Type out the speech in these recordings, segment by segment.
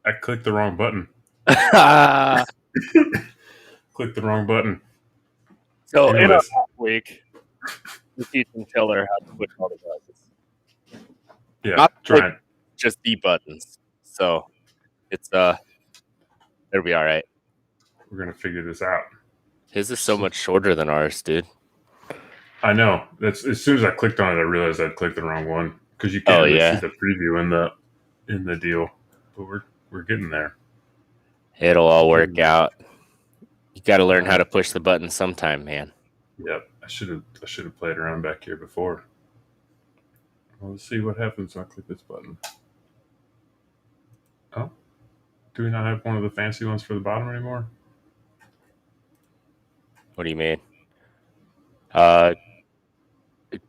I clicked the wrong button. Clicked the wrong button. So Anyways. in our last week, we teach Tiller how to push all the buttons. Yeah, Not trying. Just the buttons. So it's it'll be all right. We're gonna figure this out. His is so much shorter than ours, dude. I know. That's as soon as I clicked on it, I realized I'd clicked the wrong one because you can't really see the preview in the deal. But we're getting there. It'll all work out. You got to learn how to push the button sometime, man. Yep, I should have played around back here before. Well, let's see what happens when I click this button. Oh, do we not have one of the fancy ones for the bottom anymore? What do you mean?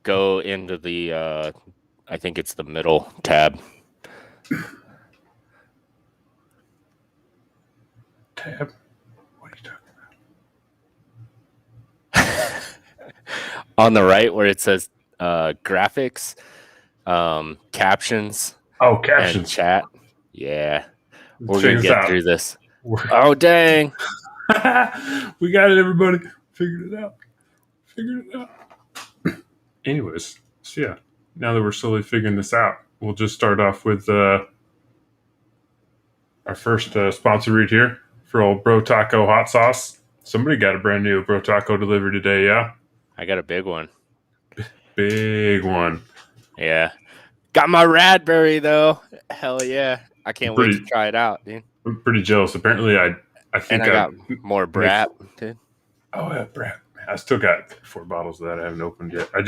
Go into the I think it's the middle tab. Tab? What are you talking about? On the right where it says graphics, captions. Oh, captions. And chat. Yeah. We're going to get through this. Oh, dang. We got it, everybody. Figured it out. Anyways, so yeah, now that we're slowly figuring this out, we'll just start off with our first sponsor read here for old Bro Taco hot sauce. Somebody got a brand new Bro Taco delivered today, yeah? I got a big one. Big one. Yeah. Got my Radberry, though. Hell yeah. I can't wait to try it out, dude. I'm pretty jealous. Apparently, I think I got more Brat, dude. Oh, yeah, Brat. I still got 4 bottles of that I haven't opened yet. I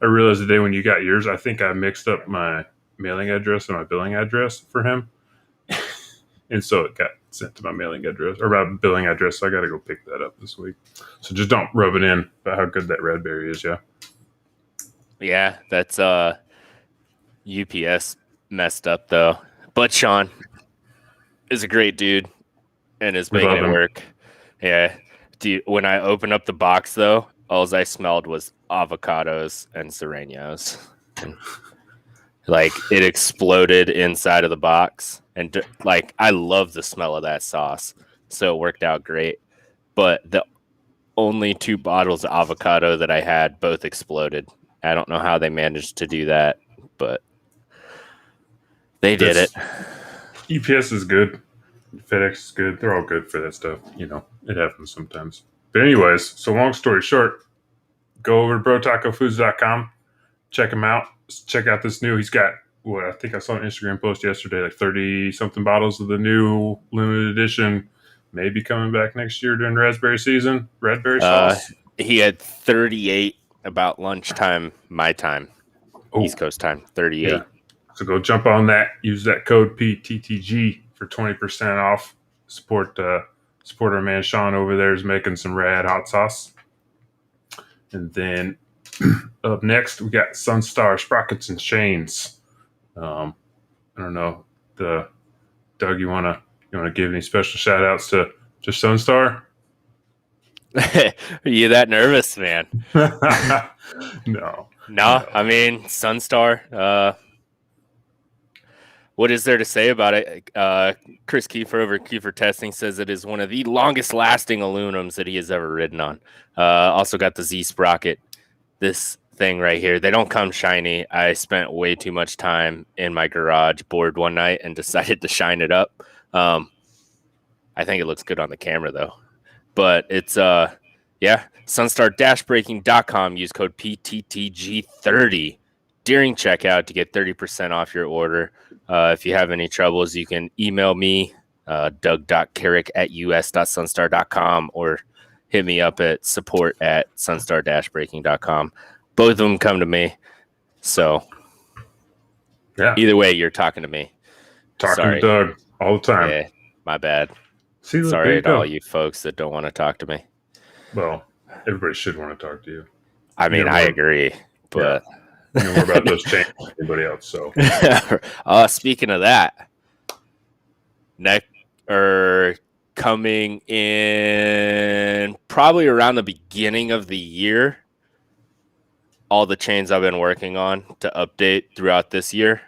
realized the day when you got yours, I think I mixed up my mailing address and my billing address for him. And so it got sent to my mailing address or my billing address. So I got to go pick that up this week. So just don't rub it in about how good that Radberry is. Yeah. Yeah. That's UPS messed up though. But Sean is a great dude and is making it work. Yeah. Dude, when I opened up the box though, all I smelled was avocados and serranos. And, like it exploded inside of the box. And like I love the smell of that sauce. So it worked out great. But the only 2 bottles of avocado that I had both exploded. I don't know how they managed to do that, but they did it. UPS is good. FedEx is good. They're all good for that stuff. You know, it happens sometimes. But anyways, so long story short, go over to brotacofoods.com. Check him out. Check out this new. He's got what I think I saw an Instagram post yesterday, like 30-something bottles of the new limited edition. Maybe coming back next year during raspberry season. Radberry sauce. He had 38 about lunchtime, my time, East Coast time. 38. Yeah. So go jump on that. Use that code PTTG for 20% off. Support our man Sean over there is making some rad hot sauce. And then up next we got Sunstar Sprockets and Chains. I don't know, Doug, you wanna give any special shout outs to Sunstar? Are you that nervous, man? No. I mean, Sunstar. What is there to say about it? Chris Kiefer over at Kiefer Testing says it is one of the longest lasting aluminums that he has ever ridden on. Also got the Z Sprocket. This thing right here. They don't come shiny. I spent way too much time in my garage bored one night and decided to shine it up. I think it looks good on the camera though. But it's sunstar-braking.com. Use code PTTG30 during checkout to get 30% off your order. If you have any troubles, you can email me, doug.carrick@us.sunstar.com, or hit me up at support@sunstar-braking.com. Both of them come to me. So either way, you're talking to me. Talking to Doug all the time. Yeah, my bad. See, look, sorry to all you folks that don't want to talk to me. Well, everybody should want to talk to you. I mean, I agree, but... Yeah. You know more about those changes than anybody else. So, speaking of that, coming in probably around the beginning of the year, all the chains I've been working on to update throughout this year,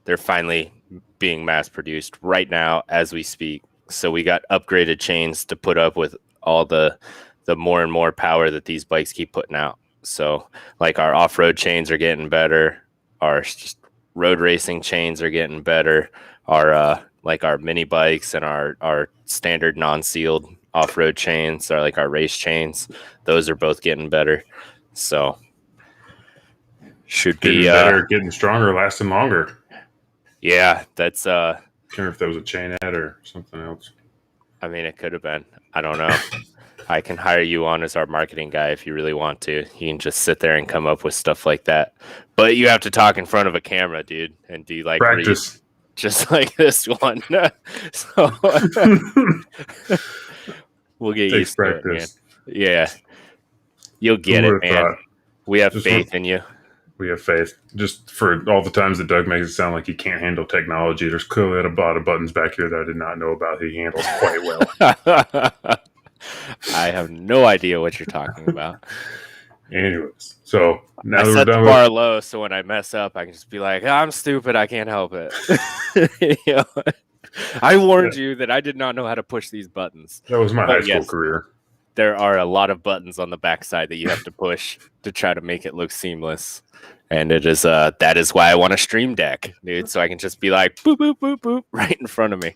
they're finally being mass produced right now as we speak. So we got upgraded chains to put up with all the more and more power that these bikes keep putting out. So like our off-road chains are getting better. Our just road racing chains are getting better. Our like our mini bikes and our standard non-sealed off-road chains are like our race chains. Those are both getting better. So should Getting be better, getting stronger, lasting longer. Yeah, that's Can't remember if that was a chain ad or something else. I mean, it could have been. I don't know. I can hire you on as our marketing guy if you really want to. You can just sit there and come up with stuff like that. But you have to talk in front of a camera, dude, and do like Practice. reads, just like this one. So we'll get Takes used to it, man. practice. Yeah, you'll get Who it, would've man. thought? We have Just faith in you. We have faith. Just for all the times that Doug makes it sound like he can't handle technology, there's clearly a lot of buttons back here that I did not know about he handles quite well. I have no idea what you're talking about. Anyways, so now I that we're set the done bar low, so when I mess up, I can just be like, "I'm stupid. I can't help it." You know? I warned you that I did not know how to push these buttons. that was my high school career. There are a lot of buttons on the backside that you have to push to try to make it look seamless. And it is that is why I want a stream deck, dude, so I can just be like boop boop boop boop right in front of me.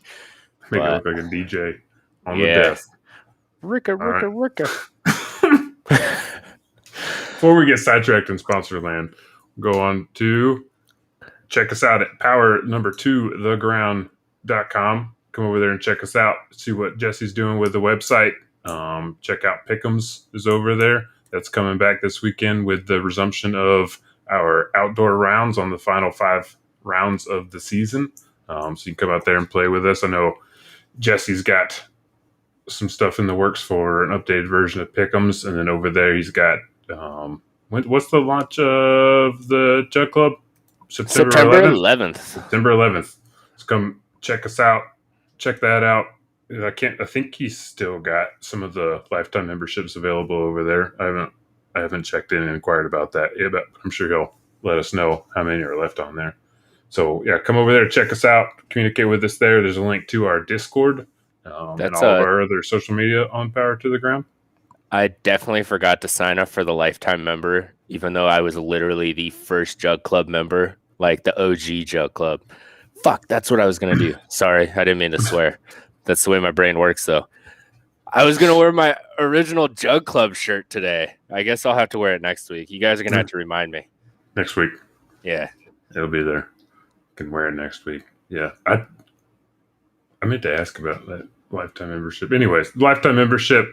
Make it look like a DJ on the desk. Ricka. Before we get sidetracked in sponsor land, we'll go on to check us out at power2theground.com. Come over there and check us out. See what Jesse's doing with the website. Check out Pick'ems is over there. That's coming back this weekend with the resumption of our outdoor rounds on the final 5 rounds of the season. So you can come out there and play with us. I know Jesse's got some stuff in the works for an updated version of Pick'ems, and then over there he's got what's the launch of the Jug Club? September 11th. September 11th. So come check us out. Check that out. I think he's still got some of the lifetime memberships available over there. I haven't checked in and inquired about that yet, but I'm sure he'll let us know how many are left on there. So yeah, come over there, check us out, communicate with us there. There's a link to our Discord and all of our other social media on Power to the Ground. I definitely forgot to sign up for the lifetime member, even though I was literally the first Jug Club member, like the OG Jug Club. Fuck, that's what I was going to do. Sorry, I didn't mean to swear. That's the way my brain works, though. I was going to wear my original Jug Club shirt today. I guess I'll have to wear it next week. You guys are going to have to remind me. Next week. Yeah. It'll be there. Can wear it next week. Yeah. I meant to ask about that lifetime membership. Anyways, lifetime membership,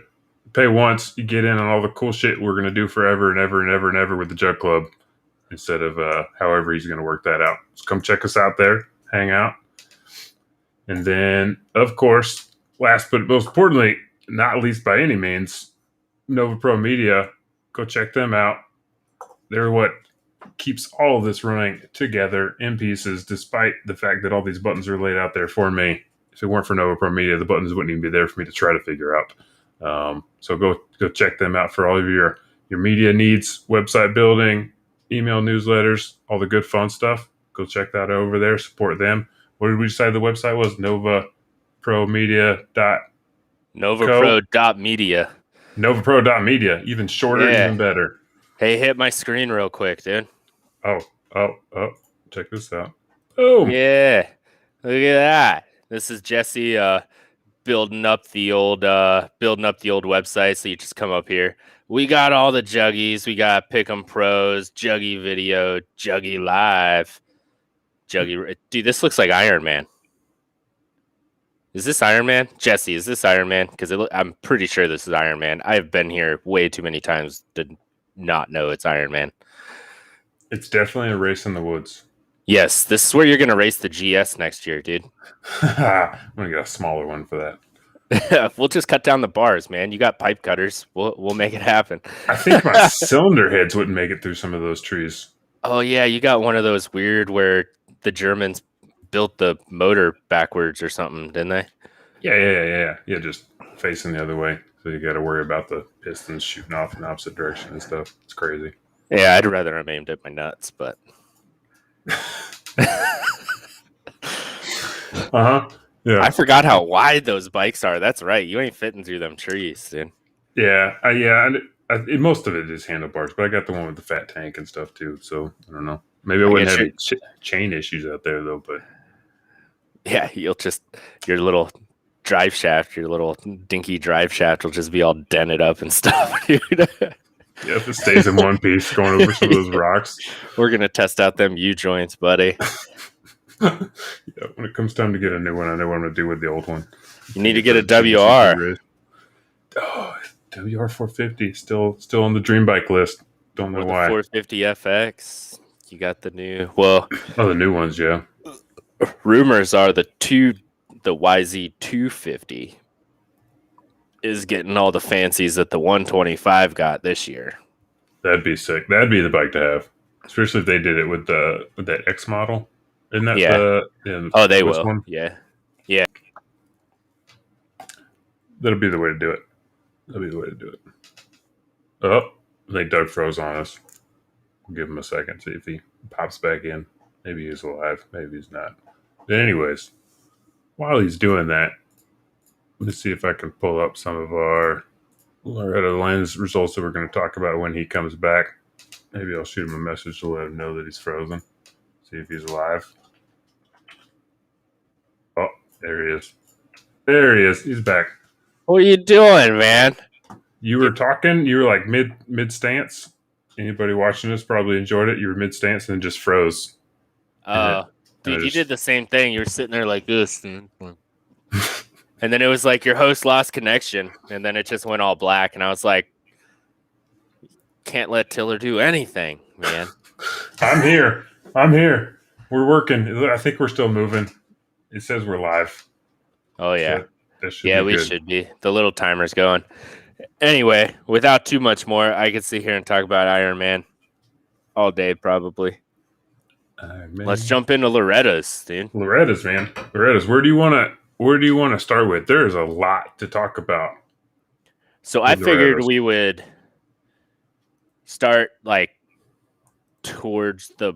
pay once, you get in on all the cool shit we're going to do forever and ever and ever and ever with the Jug Club instead of however he's going to work that out. So come check us out there, hang out. And then, of course, last but most importantly, not least by any means, Nova Pro Media. Go check them out. They're what keeps all of this running together in pieces, despite the fact that all these buttons are laid out there for me. If it weren't for Nova Pro Media, the buttons wouldn't even be there for me to try to figure out. So go check them out for all of your media needs, website building, email newsletters, all the good fun stuff. Go check that out over there. Support them. What did we decide the website was? NovaProMedia. NovaPro.media. NovaPro.media. Even shorter, even better. Hey, hit my screen real quick, dude. Oh. Check this out. Boom. Yeah. Look at that. This is Jesse building up the old website. So you just come up here. We got all the juggies. We got Pick'em Pros, Juggy Video, Juggy Live. Juggy, dude, this looks like Iron Man. Is this Iron Man? Jesse, is this Iron Man? Because I'm pretty sure this is Iron Man. I've been here way too many times to not know it's Iron Man. It's definitely a race in the woods. Yes, this is where you're going to race the GS next year, dude. I'm going to get a smaller one for that. We'll just cut down the bars, man. You got pipe cutters. We'll make it happen. I think my cylinder heads wouldn't make it through some of those trees. Oh, yeah. You got one of those weird where the Germans built the motor backwards or something, didn't they? Yeah. Just facing the other way. So you got to worry about the pistons shooting off in the opposite direction and stuff. It's crazy. Yeah, I'd rather have aimed at my nuts, but... Uh-huh. Yeah. I forgot how wide those bikes are. That's right. You ain't fitting through them trees, dude. Yeah. Most of it is handlebars, but I got the one with the fat tank and stuff too. So I don't know. Maybe I wouldn't have any chain issues out there though. But yeah, your little drive shaft, your little dinky drive shaft will just be all dented up and stuff, dude. Yeah, if it stays in one piece, going over some of those rocks. We're gonna test out them U-joints, buddy. Yeah, when it comes time to get a new one, I know what I'm gonna do with the old one. You need to get a WR. Oh, WR 450 still on the dream bike list. Don't know why. 450 FX. You got the new. The new ones, yeah. Rumors are the YZ 250 is getting all the fancies that the 125 got this year. That'd be sick. That'd be the bike to have, especially if they did it with that X model. Isn't that they will. One? Yeah. That'll be the way to do it. Oh, I think Doug froze on us. We'll give him a second, see if he pops back in. Maybe he's alive. Maybe he's not. But anyways, while he's doing that, let's see if I can pull up some of our Loretta Lynn's results that we're going to talk about when he comes back. Maybe I'll shoot him a message to let him know that he's frozen. See if he's alive. Oh, there he is. There he is. He's back. What are you doing, man? You were talking. You were like mid stance. Anybody watching this probably enjoyed it. You were mid stance and then just froze. Dude, you did the same thing. You were sitting there like this, and then it was like your host lost connection, and then it just went all black. And I was like, "Can't let Tiller do anything, man." I'm here. We're working. I think we're still moving. It says we're live. Oh yeah, so we should be. The little timer's going. Anyway, without too much more, I could sit here and talk about Iron Man all day, probably. Let's jump into Loretta's, dude. Loretta's, man. Loretta's. Where do you want to start with? There is a lot to talk about. So I figured we would start like towards the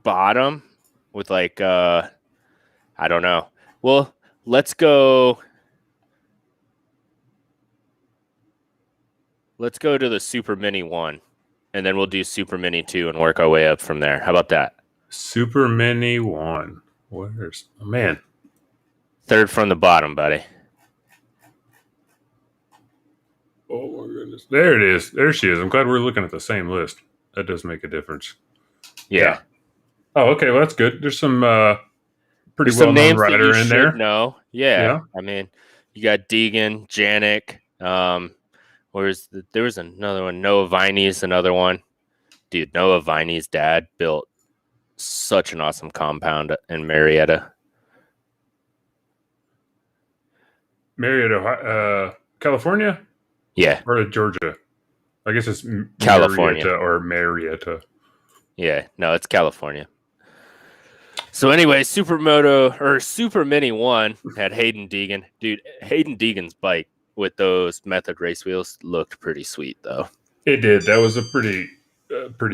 bottom with like I don't know. Well, let's go to the Super Mini 1, and then we'll do Super Mini 2 and work our way up from there. How about that? Super Mini 1. Man? Third from the bottom, buddy. Oh, my goodness. There it is. There she is. I'm glad we're looking at the same list. That does make a difference. Yeah. Oh, okay. Well, that's good. There's some pretty well-known rider in there. No. Yeah. I mean, you got Deegan, Janik. There was another one. Noah Viney's another one. Dude, Noah Viney's dad built such an awesome compound in Marietta. Marietta, California? Yeah. Or Georgia? I guess it's California or Marietta. Yeah, no, it's California. So anyway, Supermoto or Super Mini 1 had Hayden Deegan. Dude, Hayden Deegan's bike with those Method race wheels looked pretty sweet, though. It did. That was a pretty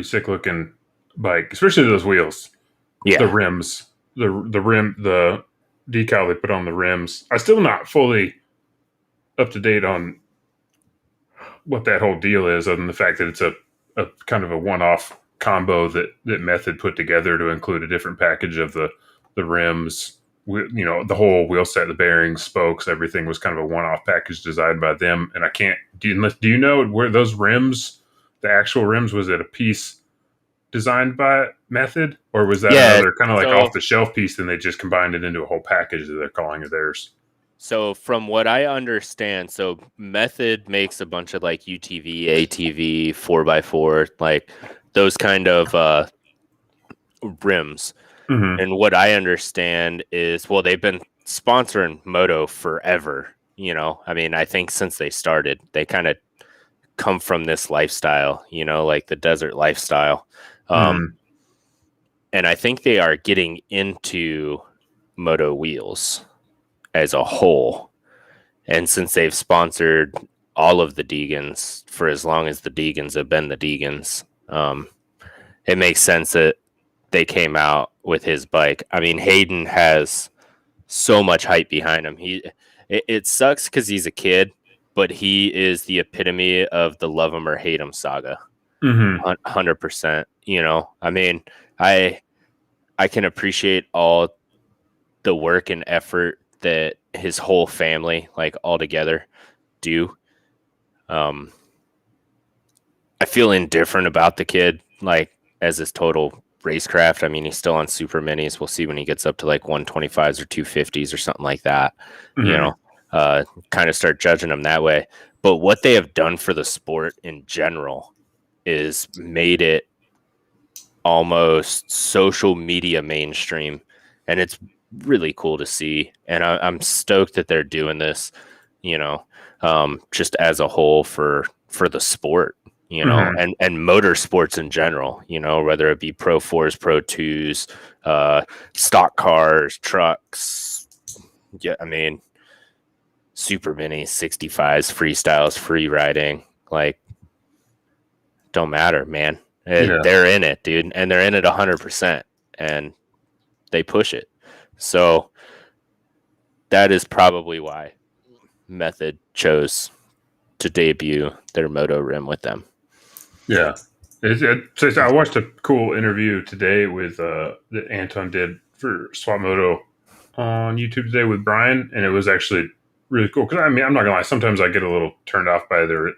sick looking bike, especially those wheels. Yeah, the rims, the rim, the decal they put on the rims. I'm still not fully up to date on what that whole deal is, other than the fact that it's a kind of a one-off combo that Method put together to include a different package of the rims. The whole wheel set, the bearings, spokes, everything was kind of a one-off package designed by them. And I can't. Do you know where those rims, the actual rims, was it a piece designed by Method, or was that another kind of like off-the-shelf piece, and they just combined it into a whole package that they're calling it theirs? So from what I understand, so Method makes a bunch of like UTV, ATV, 4x4, like those kind of rims. Mm-hmm. And what I understand is, well, they've been sponsoring Moto forever. I mean, I think since they started, they kind of come from this lifestyle, like the desert lifestyle. And I think they are getting into Moto wheels as a whole. And since they've sponsored all of the Deegans for as long as the Deegans have been the Deegans, it makes sense that they came out with his bike. I mean, Hayden has so much hype behind him. It sucks because he's a kid, but he is the epitome of the love him or hate him saga. 100%. You know, I mean, I can appreciate all the work and effort that his whole family, like all together, do. I feel indifferent about the kid, like as his total racecraft. I mean, he's still on super minis. We'll see when he gets up to like 125s or 250s or something like that. You know, kind of start judging him that way. But what they have done for the sport in general is made it almost social media mainstream, and it's really cool to see. And I'm stoked that they're doing this, you know, just as a whole for the sport, you know, and motorsports in general, you know, whether it be Pro 4s, Pro 2s, stock cars, trucks. Yeah, I mean, super minis, 65s, freestyles, free riding, like, don't matter, man. They're in it, dude, and they're in it 100%, and they push it. So that is probably why Method chose to debut their Moto rim with them. Yeah. I watched a cool interview today with that Anton did for Swap Moto on YouTube today with Brian, and it was actually really cool. Because I mean, I'm not gonna lie, sometimes I get a little turned off by their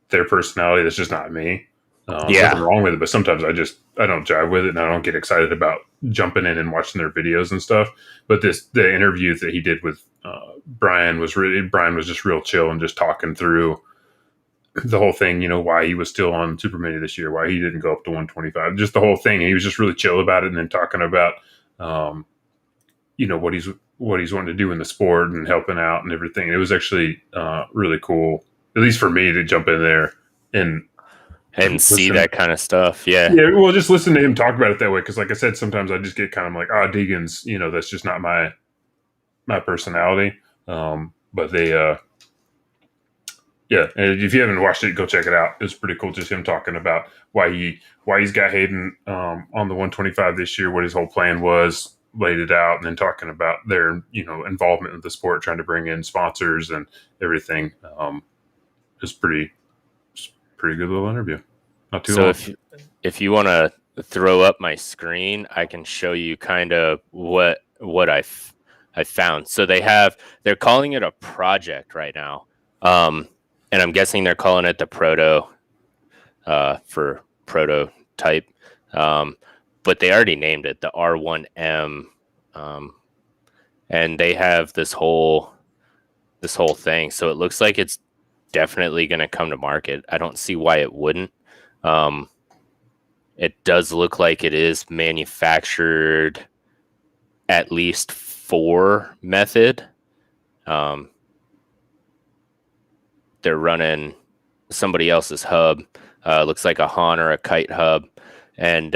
personality. That's just not me. Nothing wrong with it, but sometimes I don't jive with it, and I don't get excited about jumping in and watching their videos and stuff. But the interview that he did with Brian was just real chill and just talking through the whole thing, you know, why he was still on Super Mini this year, why he didn't go up to 125, just the whole thing. And he was just really chill about it, and then talking about, you know, what he's wanting to do in the sport and helping out and everything. It was actually really cool, at least for me, to jump in there and see that kind of stuff. Yeah. Well, just listen to him talk about it that way. Cause like I said, sometimes I just get kind of like, Deegan's, you know, that's just not my personality. But they, and if you haven't watched it, go check it out. It's pretty cool. Just him talking about why he's got Hayden, on the 125 this year, what his whole plan was, laid it out, and then talking about their, you know, involvement with the sport, trying to bring in sponsors and everything. It's pretty good little interview. Not too long. If you want to throw up my screen, I can show you kind of what I found. So they're calling it a project right now. And I'm guessing they're calling it the proto, for prototype. But they already named it the R1M. And they have this whole thing. So it looks like it's definitely going to come to market. I don't see why it wouldn't. It does look like it is manufactured at least for Method. They're running somebody else's hub. Looks like a Hahn or a Kite hub, and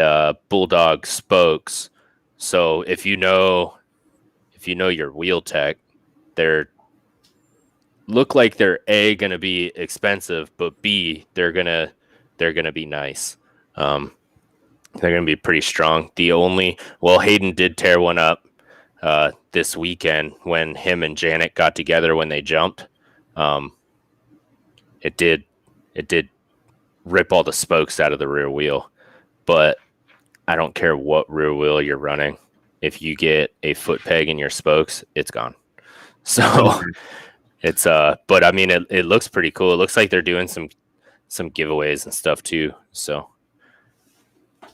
Bulldog spokes. So if you know your wheel tech, they're look like they're A, gonna be expensive, but B, they're gonna be nice. They're gonna be pretty strong. Hayden did tear one up this weekend when him and Janet got together when they jumped. It did rip all the spokes out of the rear wheel, but I don't care what rear wheel you're running. If you get a foot peg in your spokes, it's gone. So it's but I mean, it looks pretty cool. It looks like they're doing some giveaways and stuff too. So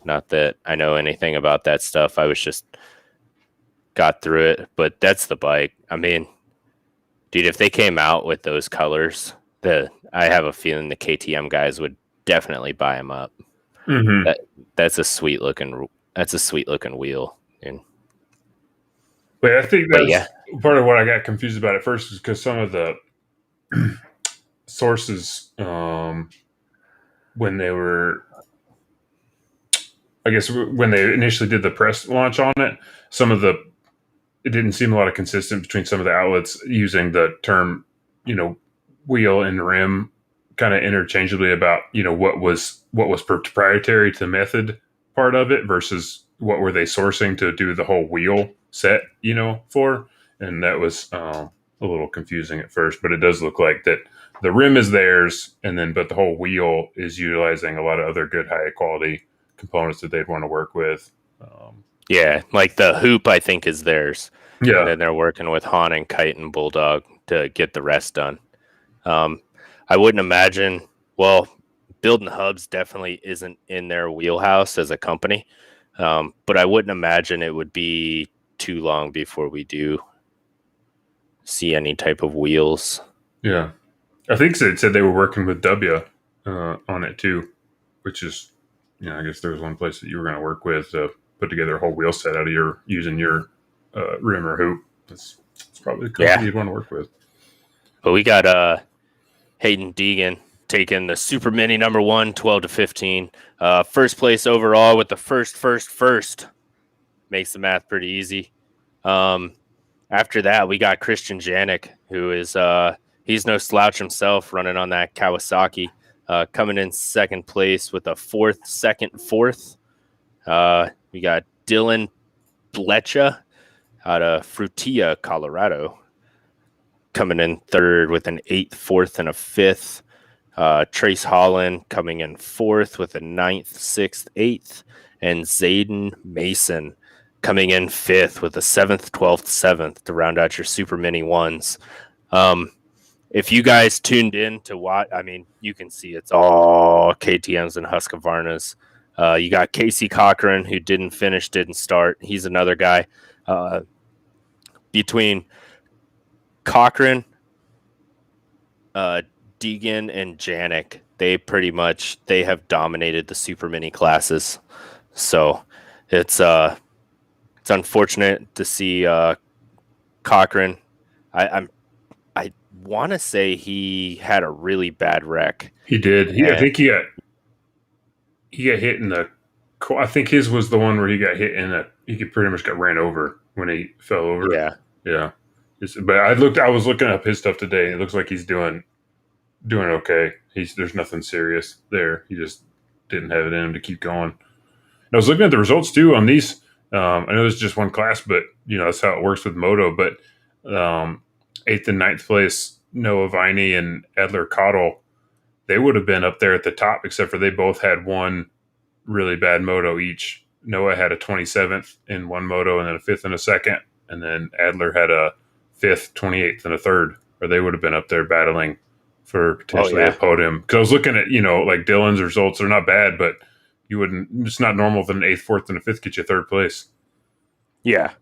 not that I know anything about that stuff. I was just got through it, but that's the bike. I mean, dude, if they came out with those colors, I have a feeling the KTM guys would definitely buy them up. That's a sweet looking wheel. But I think that's part of what I got confused about at first, is because some of the sources, when they were, I guess when they initially did the press launch on it, it didn't seem a lot of consistent between some of the outlets using the term, you know, wheel and rim kind of interchangeably about, you know, what was proprietary to the Method part of it versus what were they sourcing to do the whole wheel set, for, and that was a little confusing at first, but it does look like that the rim is theirs, and then but the whole wheel is utilizing a lot of other good high quality components that they'd want to work with. Yeah, like the hoop, I think, is theirs. Yeah. And then they're working with Han and Kite and Bulldog to get the rest done. I wouldn't imagine, well, building hubs definitely isn't in their wheelhouse as a company. But I wouldn't imagine it would be too long before we do see any type of wheels. Yeah. I think it said they were working with W on it too, which is, I guess there was one place that you were going to work with to put together a whole wheel set out of using your rim or hoop. That's probably the company you'd want to work with. But we got Hayden Deegan taking the Super Mini number 1, 12-15. First place overall with the first. Makes the math pretty easy. After that, we got Christian Janik, who is he's no slouch himself, running on that Kawasaki, coming in second place with a second fourth. We got Dylan Blecha out of Frutia, Colorado, coming in third with an 8th, 4th, and a 5th. Trace Holland coming in 4th with a 9th, 6th, 8th. And Zayden Mason coming in 5th with a 7th, 12th, 7th to round out your Super Mini ones. If you guys tuned in to watch, I mean, you can see it's all KTMs and Husqvarnas. You got Casey Cochran, who didn't start. He's another guy. Between Cochran, Deegan, and Janik, they have dominated the Super Mini classes. So it's unfortunate to see Cochran. I want to say he had a really bad wreck. He did. I think he got hit in the. I think his was the one where he got hit in he pretty much got ran over when he fell over. Yeah. But I was looking up his stuff today, and it looks like he's doing okay. There's nothing serious there. He just didn't have it in him to keep going. And I was looking at the results too on these. I know there's just one class, but that's how it works with moto. But 8th and 9th place, Noah Viney and Adler Cottle, they would have been up there at the top, except for they both had one really bad moto each. Noah had a 27th in one moto and then a 5th and a 2nd, and then Adler had a 5th, 28th, and a 3rd, or they would have been up there battling for potentially a podium. Because I was looking at, like Dylan's results, they're not bad, but it's not normal that an 8th, 4th, and a 5th get you 3rd place. Yeah.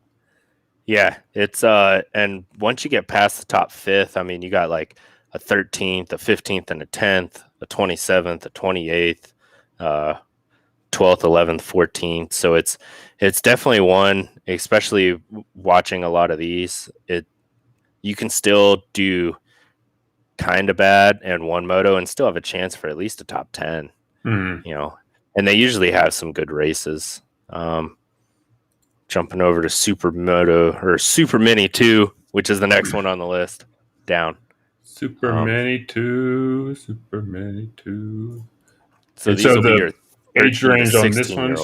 It's and once you get past the top 5th, I mean, you got like a 13th, a 15th, and a 10th, a 27th, a 28th, 12th, 11th, 14th. So it's definitely one, especially watching a lot of these. You can still do kind of bad in one moto and still have a chance for at least a top 10. Mm-hmm. And they usually have some good races. Jumping over to Supermoto or Super Mini 2, which is the next one on the list. Down. Super Mini 2. So these will be your age range on this one.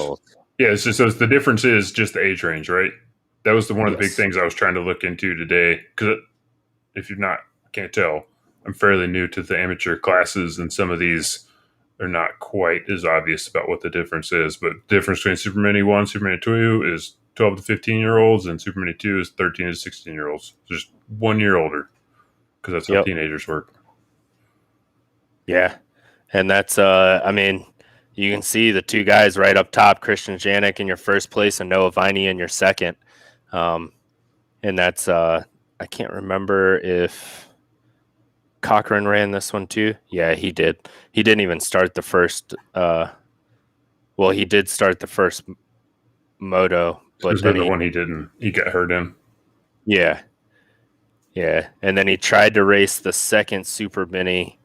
Yeah, so the difference is just the age range, right? That was one of the big things I was trying to look into today. Because if you're can't tell, I'm fairly new to the amateur classes, and some of these are not quite as obvious about what the difference is. But the difference between Super Mini 1, Super Mini 2 is 12 to 15-year-olds, and Super Mini 2 is 13 to 16-year-olds. Just 1 year older, because that's how teenagers work. Yeah, and that's, I mean, you can see the two guys right up top, Christian Janik in your first place and Noah Viney in your second. And that's, I can't remember if Cochran ran this one too. Yeah, he did. He didn't even start the first, he did start the first moto. But then the one he got hurt in. Yeah. And then he tried to race the second Super Mini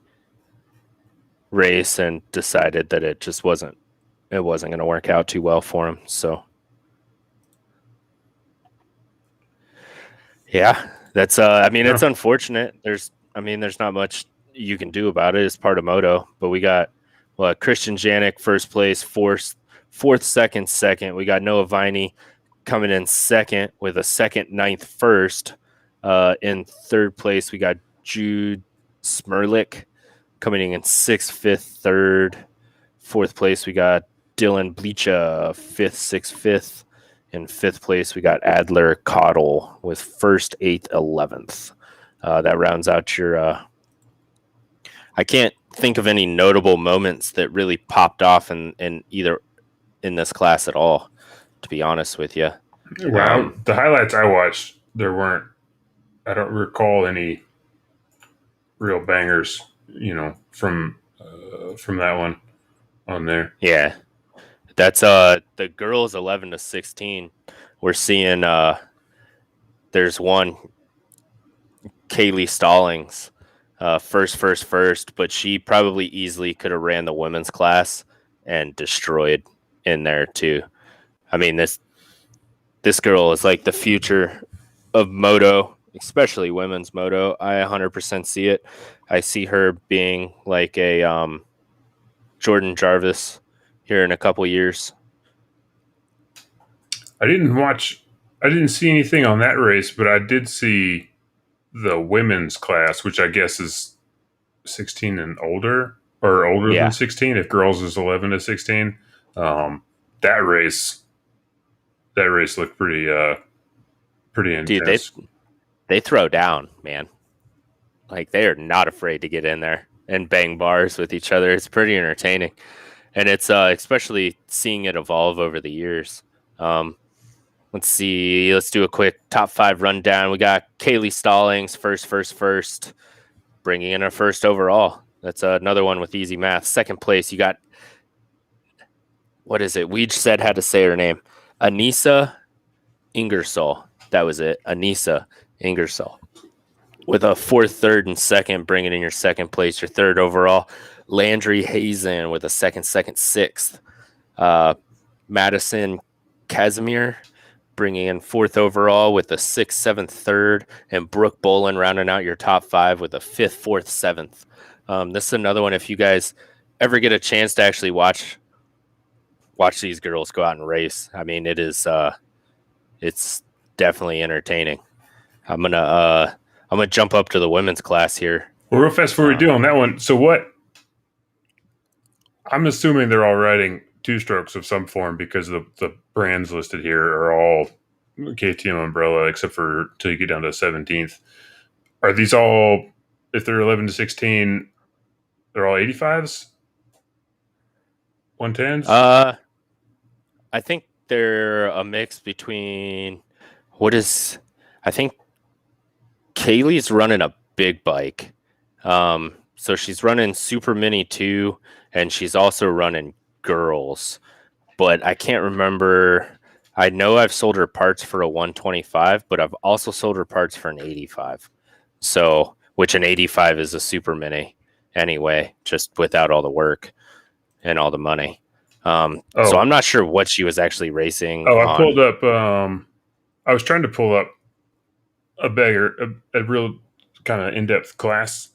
race and decided that it just wasn't going to work out too well for him. So yeah, that's it's unfortunate. There's not much you can do about it. It's part of moto. But we got Christian Janik first place, fourth fourth, second. We got Noah Viney coming in second with a second, ninth, first. In third place, we got Jude Smirlik coming in sixth, fifth, third. Fourth place, we got Dylan Bleacha, fifth, sixth, fifth. In fifth place, we got Adler Cottle with first, eighth, 11th. That rounds out your. I can't think of any notable moments that really popped off in either in this class at all, to be honest with you. Wow, the highlights I watched, there weren't. I don't recall any real bangers, from that one on there. Yeah, that's the girls 11 to 16. We're seeing there's one Kaylee Stallings, first, but she probably easily could have ran the women's class and destroyed in there too. I mean, this girl is like the future of moto, especially women's moto. I 100% see it. I see her being like a Jordan Jarvis here in a couple years. I didn't see anything on that race, but I did see the women's class, which I guess is 16 and older, or older than 16 if girls is 11 to 16. That race looked pretty intense. Dude, they throw down, man. Like, they are not afraid to get in there and bang bars with each other. It's pretty entertaining, and it's especially seeing it evolve over the years. Let's see. Let's do a quick top 5 rundown. We got Kaylee Stallings first, bringing in her first overall. That's another one with easy math. Second place, you got, what is it? We just said how to say her name. Anissa Ingersoll. That was it. Anissa Ingersoll. With a fourth, third, and second, bringing in your second place, your third overall. Landry Hazen with a second, sixth. Madison Casimir bringing in fourth overall with a sixth, seventh, third, and Brooke Bolin rounding out your top 5 with a fifth, fourth, seventh. This is another one. If you guys ever get a chance to actually watch these girls go out and race, I mean, it's definitely entertaining. I'm gonna jump up to the women's class here. Well, real fast before we do on that one. So what? I'm assuming they're all riding 2-strokes of some form, because the brands listed here are all KTM umbrella, except for till you get down to 17th. Are these all, if they're 11 to 16, they're all 85s? 110s? I think they're a mix between I think Kaylee's running a big bike. So she's running Super Mini 2, and she's also running girls, but I can't remember. I know I've sold her parts for a 125, but I've also sold her parts for an 85. So, which an 85 is a Super Mini anyway, just without all the work and all the money. So I'm not sure what she was actually racing. I pulled up. I was trying to pull up a real kind of in-depth class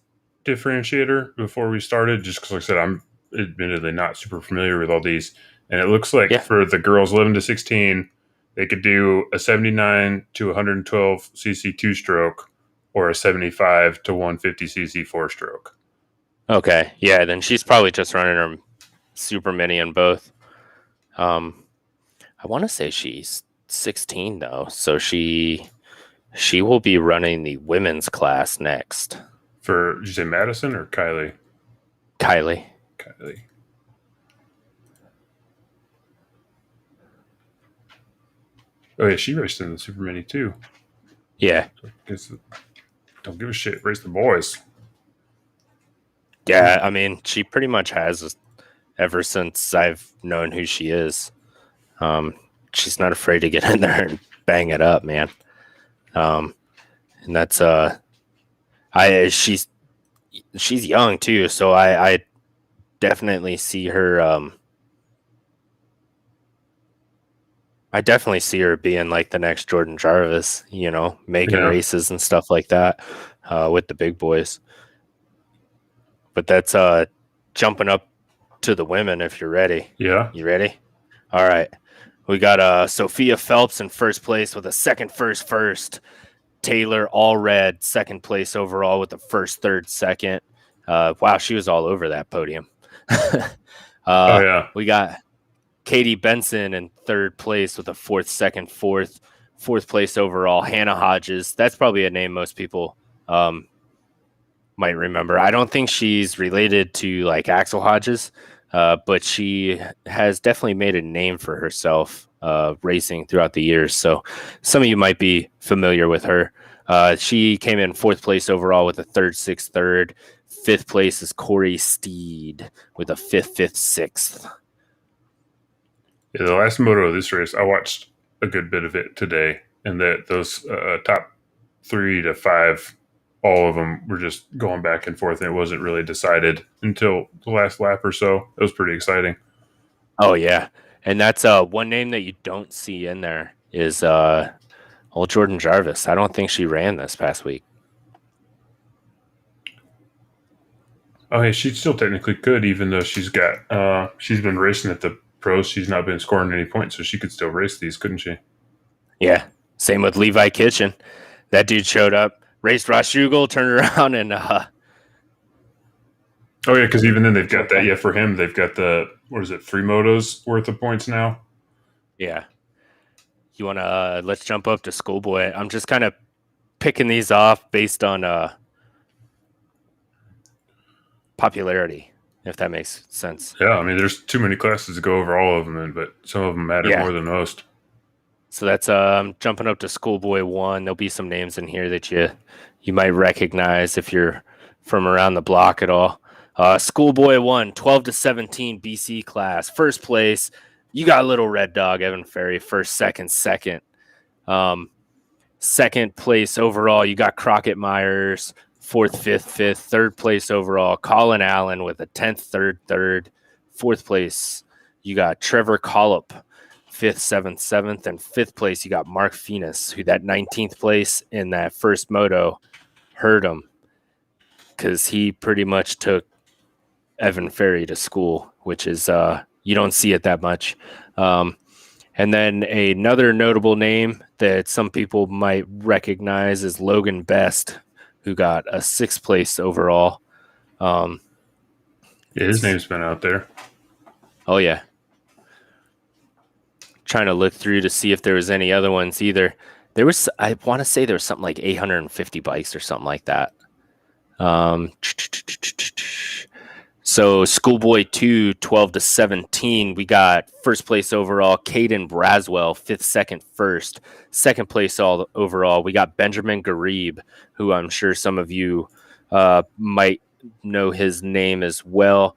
differentiator before we started, just because, like I said, I'm admittedly not super familiar with all these, and it looks like for the girls 11 to 16, they could do a 79 to 112 cc 2-stroke or a 75 to 150 cc 4-stroke. Okay, yeah, then she's probably just running her Super Mini in both. I want to say she's 16 though, so she will be running the women's class next. Did you say Madison or Kylie? Kylie. Oh yeah, she raced in the Super Mini too. Yeah. So don't give a shit. Race the boys. Yeah, I mean, she pretty much has ever since I've known who she is. She's not afraid to get in there and bang it up, man. And that's she's young too, so I definitely see her. I definitely see her being like the next Jordan Jarvis, making races and stuff like that with the big boys. But that's jumping up to the women if you're ready. Yeah. You ready? All right. We got Sophia Phelps in first place with a second first. Taylor Allred second place overall with the first, third, second. Wow, she was all over that podium. Oh yeah. We got Katie Benson in third place with a fourth, second, fourth place overall. Hannah Hodges. That's probably a name most people might remember. I don't think she's related to like Axel Hodges, but she has definitely made a name for herself racing throughout the years. So some of you might be familiar with her. She came in fourth place overall with a third, sixth, third. Fifth place is Corey Steed with a fifth, sixth. Yeah, the last moto of this race, I watched a good bit of it today, and that those top 3 to 5, all of them were just going back and forth, and it wasn't really decided until the last lap or so. It was pretty exciting. Oh yeah, and that's one name that you don't see in there is old Jordan Jarvis. I don't think she ran this past week. Oh, hey, she still technically could, even though she's been racing at the pros. She's not been scoring any points, so she could still race these, couldn't she? Yeah. Same with Levi Kitchen. That dude showed up, raced Ross Hugel, turned around, and oh yeah, because even then they've got that. Yeah, for him, they've got the 3 motos worth of points now. Yeah. You want to let's jump up to Schoolboy. I'm just kind of picking these off based on popularity, if that makes sense. Yeah, I mean, there's too many classes to go over all of them, but some of them matter more than most. So that's jumping up to Schoolboy 1. There'll be some names in here that you might recognize if you're from around the block at all. Schoolboy 1, 12 to 17 BC class. First place, you got Little Red Dog, Evan Ferry. First, second. Second place overall, you got Crockett Myers. Fourth, fifth. Third place overall, Colin Allen with a 10th, third. Fourth place, you got Trevor Collop. Fifth, seventh, and fifth place, you got Mark Phoenix, who that 19th place in that first moto hurt him because he pretty much took Evan Ferry to school, which is you don't see it that much. And then another notable name that some people might recognize is Logan Best, who got a 6th place overall. Yeah, his name's been out there. Oh yeah. Trying to look through to see if there was any other ones either. I want to say there was something like 850 bikes or something like that. So Schoolboy 2, 12 to 17, we got first place overall, Caden Braswell, 5th, second, first. Second place all overall, we got Benjamin Garib, who I'm sure some of you might know his name as well.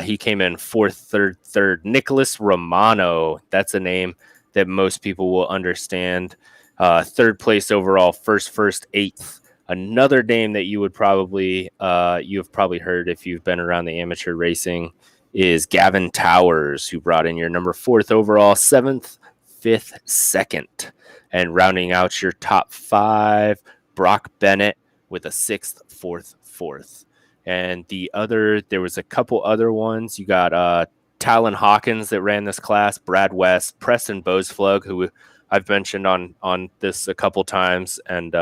He came in 4th, third. Nicholas Romano, that's a name that most people will understand. 3rd place overall, first, 8th. Another name that you have probably heard if you've been around the amateur racing is Gavin Towers, who brought in your number 4th overall, 7th, 5th, 2nd. And rounding out your top 5, Brock Bennett with a 6th, 4th. And there was a couple other ones. You got Talon Hawkins that ran this class, Brad West, Preston Boseflug, who I've mentioned on this a couple times. And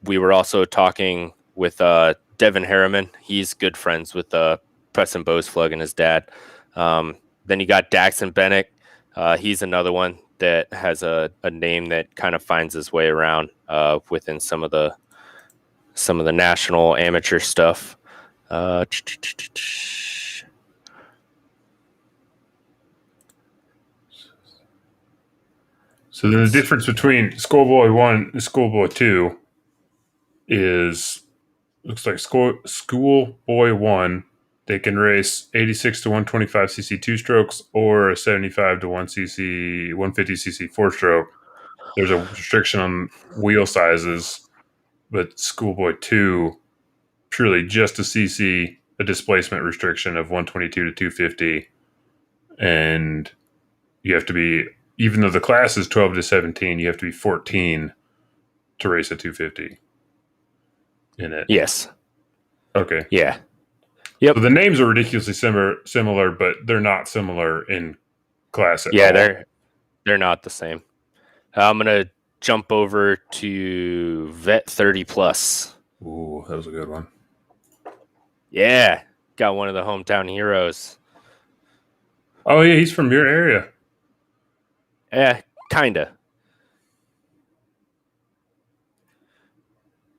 we were also talking with Devin Harriman. He's good friends with Preston Boseflug and his dad. Then you got Daxon Bennett. He's another one that has a name that kind of finds his way around within some of the national amateur stuff. So then the difference between Schoolboy 1 and Schoolboy 2 looks like Schoolboy 1, they can race 86 to 125 cc 2-strokes or 75 to 150 cc 4-stroke. There's a restriction on wheel sizes, but Schoolboy 2, purely just a cc, a displacement restriction of 122 to 250. And you have to be, even though the class is 12 to 17, you have to be 14 to race a 250 in it. Yes. Okay. Yeah. Yep. So the names are ridiculously similar, but they're not similar in class at all. They're not the same. I'm gonna jump over to Vet 30 Plus. Ooh, that was a good one. Yeah, got one of the hometown heroes. Oh yeah, he's from your area. Yeah, kinda.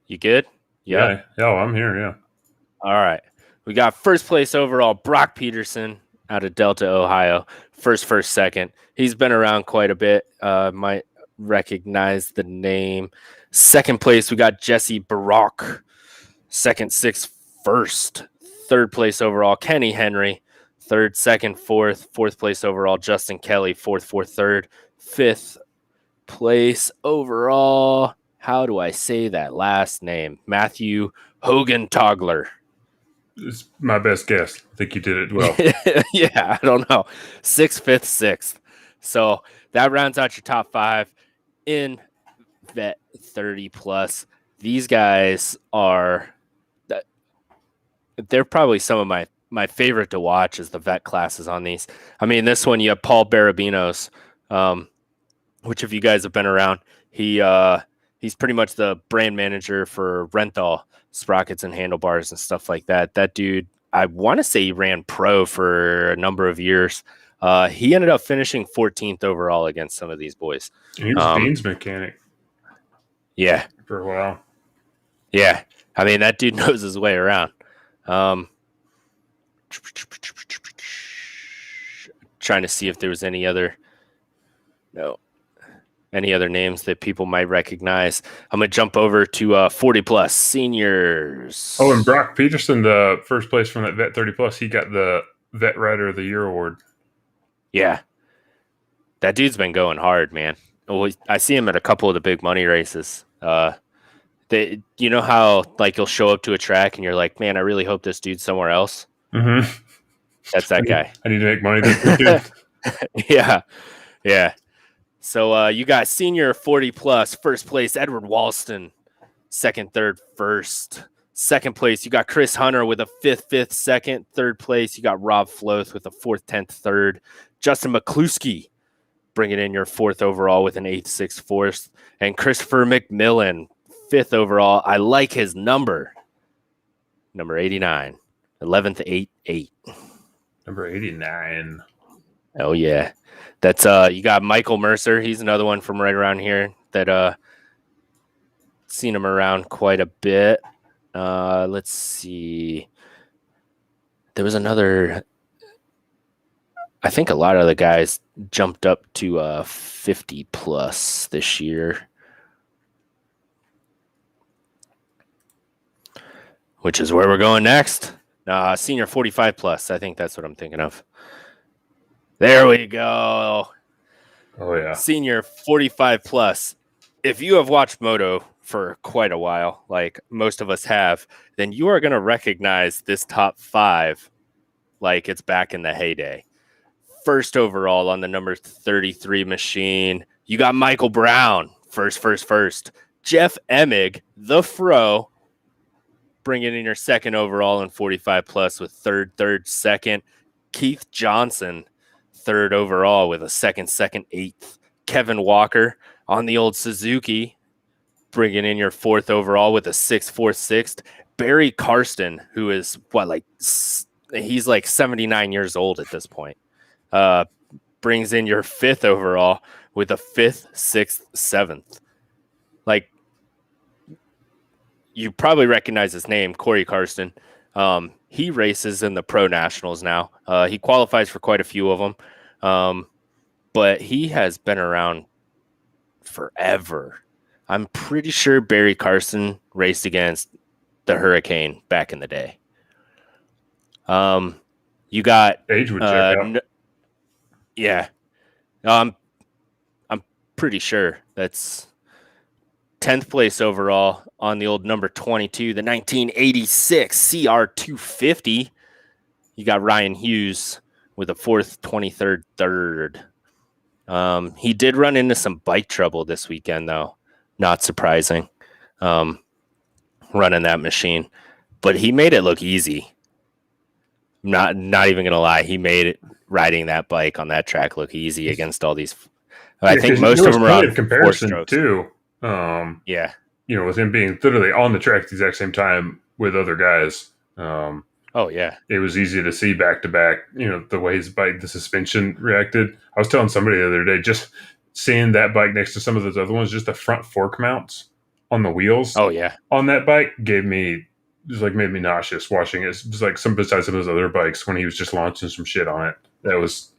You good? Yep. Yeah. Oh, I'm here. Yeah. All right. We got first place overall, Brock Peterson out of Delta, Ohio. First, second. He's been around quite a bit. Might recognize the name. Second place, we got Jesse Barak. Second, sixth, first. Third place overall, Kenny Henry. Third, second, fourth. Fourth place overall, Justin Kelly. Fourth, third. Fifth place overall. How do I say that last name? Matthew Hogan Togler. It's my best guess. I think you did it well. Yeah, I don't know. 6th, 5th, 6th. So that rounds out your top 5 in Vet 30 Plus. These guys they're probably some of my favorite to watch is the vet classes on these. I mean, this one you have Paul Barabinos, which if you guys have been around, he's pretty much the brand manager for Renthal sprockets and handlebars and stuff like that. That dude, I want to say he ran pro for a number of years. He ended up finishing 14th overall against some of these boys. He was Dean's mechanic. Yeah. For a while. Yeah. I mean, that dude knows his way around. Trying to see if there was any other names that people might recognize. I'm going to jump over to 40 plus seniors. Oh, and Brock Peterson, the first place from that Vet 30 plus, he got the Vet Rider of the Year award. Yeah. That dude's been going hard, man. I see him at a couple of the big money races. You know how like you'll show up to a track and you're like, man, I really hope this dude's somewhere else. Mm-hmm. That's that guy. I need to make money this weekend. Yeah. So you got senior 40 plus, first place, Edward Walston, second, third, first. Second place, you got Chris Hunter with a fifth, second. Third place, you got Rob Floth with a 4th, 10th, third. Justin McCluskey bringing in your 4th overall with an 8th, 6th, 4th. And Christopher McMillan, 5th overall. I like his number 89, 11th, 8. Number 89. Oh, yeah. That's you got Michael Mercer. He's another one from right around here that seen him around quite a bit. Let's see. There was another. I think a lot of the guys jumped up to 50 plus this year, which is where we're going next. Senior 45 plus. I think that's what I'm thinking of. There we go. Oh, yeah. Senior 45 plus. If you have watched Moto for quite a while, like most of us have, then you are going to recognize this top 5 like it's back in the heyday. First overall on the number 33 machine, you got Michael Brown. First. Jeff Emig, the Fro, bringing in your 2nd overall in 45 plus with third, second. Keith Johnson, 3rd overall with a 2nd, 8th. Kevin Walker on the old Suzuki, bringing in your 4th overall with a 6th, 4th, 6th. Barry Karsten, who is he's like 79 years old at this point, brings in your 5th overall with a 5th, 6th, 7th. Like, you probably recognize his name, Corey Karsten. He races in the Pro Nationals now. He qualifies for quite a few of them, but he has been around forever. I'm pretty sure Barry Karsten raced against the Hurricane back in the day. You got age would check out. Yeah, I'm pretty sure that's 10th place overall on the old number 22, the 1986 CR250. You got Ryan Hughes with a 4th, 23rd, 3rd. He did run into some bike trouble this weekend, though. Not surprising. Running that machine. But he made it look easy. Not even gonna lie, he made it riding that bike on that track look easy against all these. I think most of them are plenty on of 4 comparison strokes. too. Yeah. With him being literally on the track at the exact same time with other guys. Oh yeah. It was easy to see back to back, the way his bike, the suspension reacted. I was telling somebody the other day, just seeing that bike next to some of those other ones, just the front fork mounts on the wheels Oh yeah. on that bike made me nauseous watching it. It's just like besides some of those other bikes when he was just launching some shit on it. That was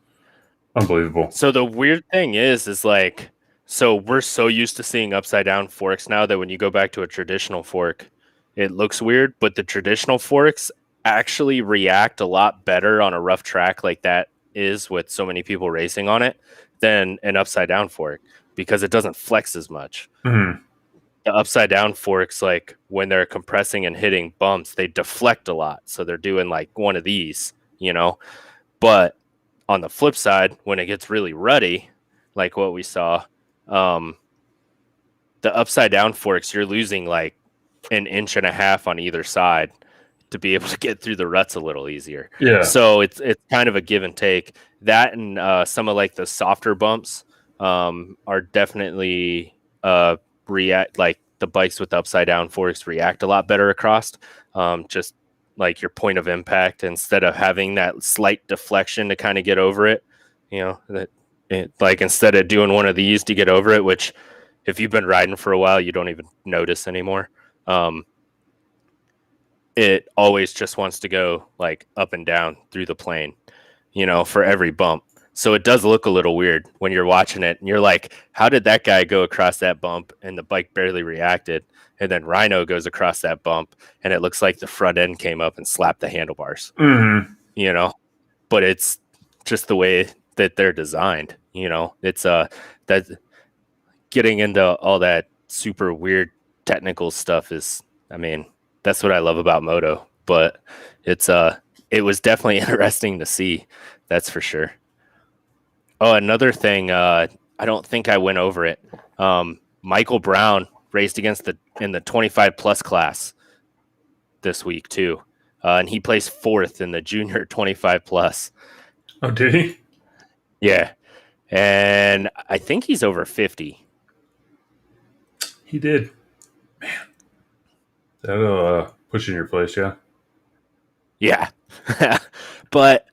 unbelievable. So the weird thing is like, so we're so used to seeing upside down forks now that when you go back to a traditional fork, it looks weird, but the traditional forks actually react a lot better on a rough track like that is with so many people racing on it than an upside down fork because it doesn't flex as much. Mm-hmm. The upside down forks, like when they're compressing and hitting bumps, they deflect a lot. So they're doing like one of these, but on the flip side, when it gets really ruddy, like what we saw, the upside down forks, you're losing like an inch and a half on either side to be able to get through the ruts a little easier. Yeah. So it's kind of a give and take. That and some of like the softer bumps are definitely react, like the bikes with the upside down forks react a lot better across. Just like your point of impact, instead of having that slight deflection to kind of get over it, like instead of doing one of these to get over it, which if you've been riding for a while, you don't even notice anymore. It always just wants to go like up and down through the plane, for every bump. So it does look a little weird when you're watching it and you're like, how did that guy go across that bump and the bike barely reacted? And then Rhino goes across that bump and it looks like the front end came up and slapped the handlebars, Mm-hmm. But it's just the way that they're designed, it's that getting into all that super weird technical stuff is, that's what I love about moto, but it was definitely interesting to see. That's for sure. Oh, another thing, I don't think I went over it. Michael Brown raced in the 25 plus class this week too. And he placed 4th in the junior 25 plus. Oh, did he? Yeah. And I think he's over 50. He did. Man. That'll put you in your place, yeah? Yeah. But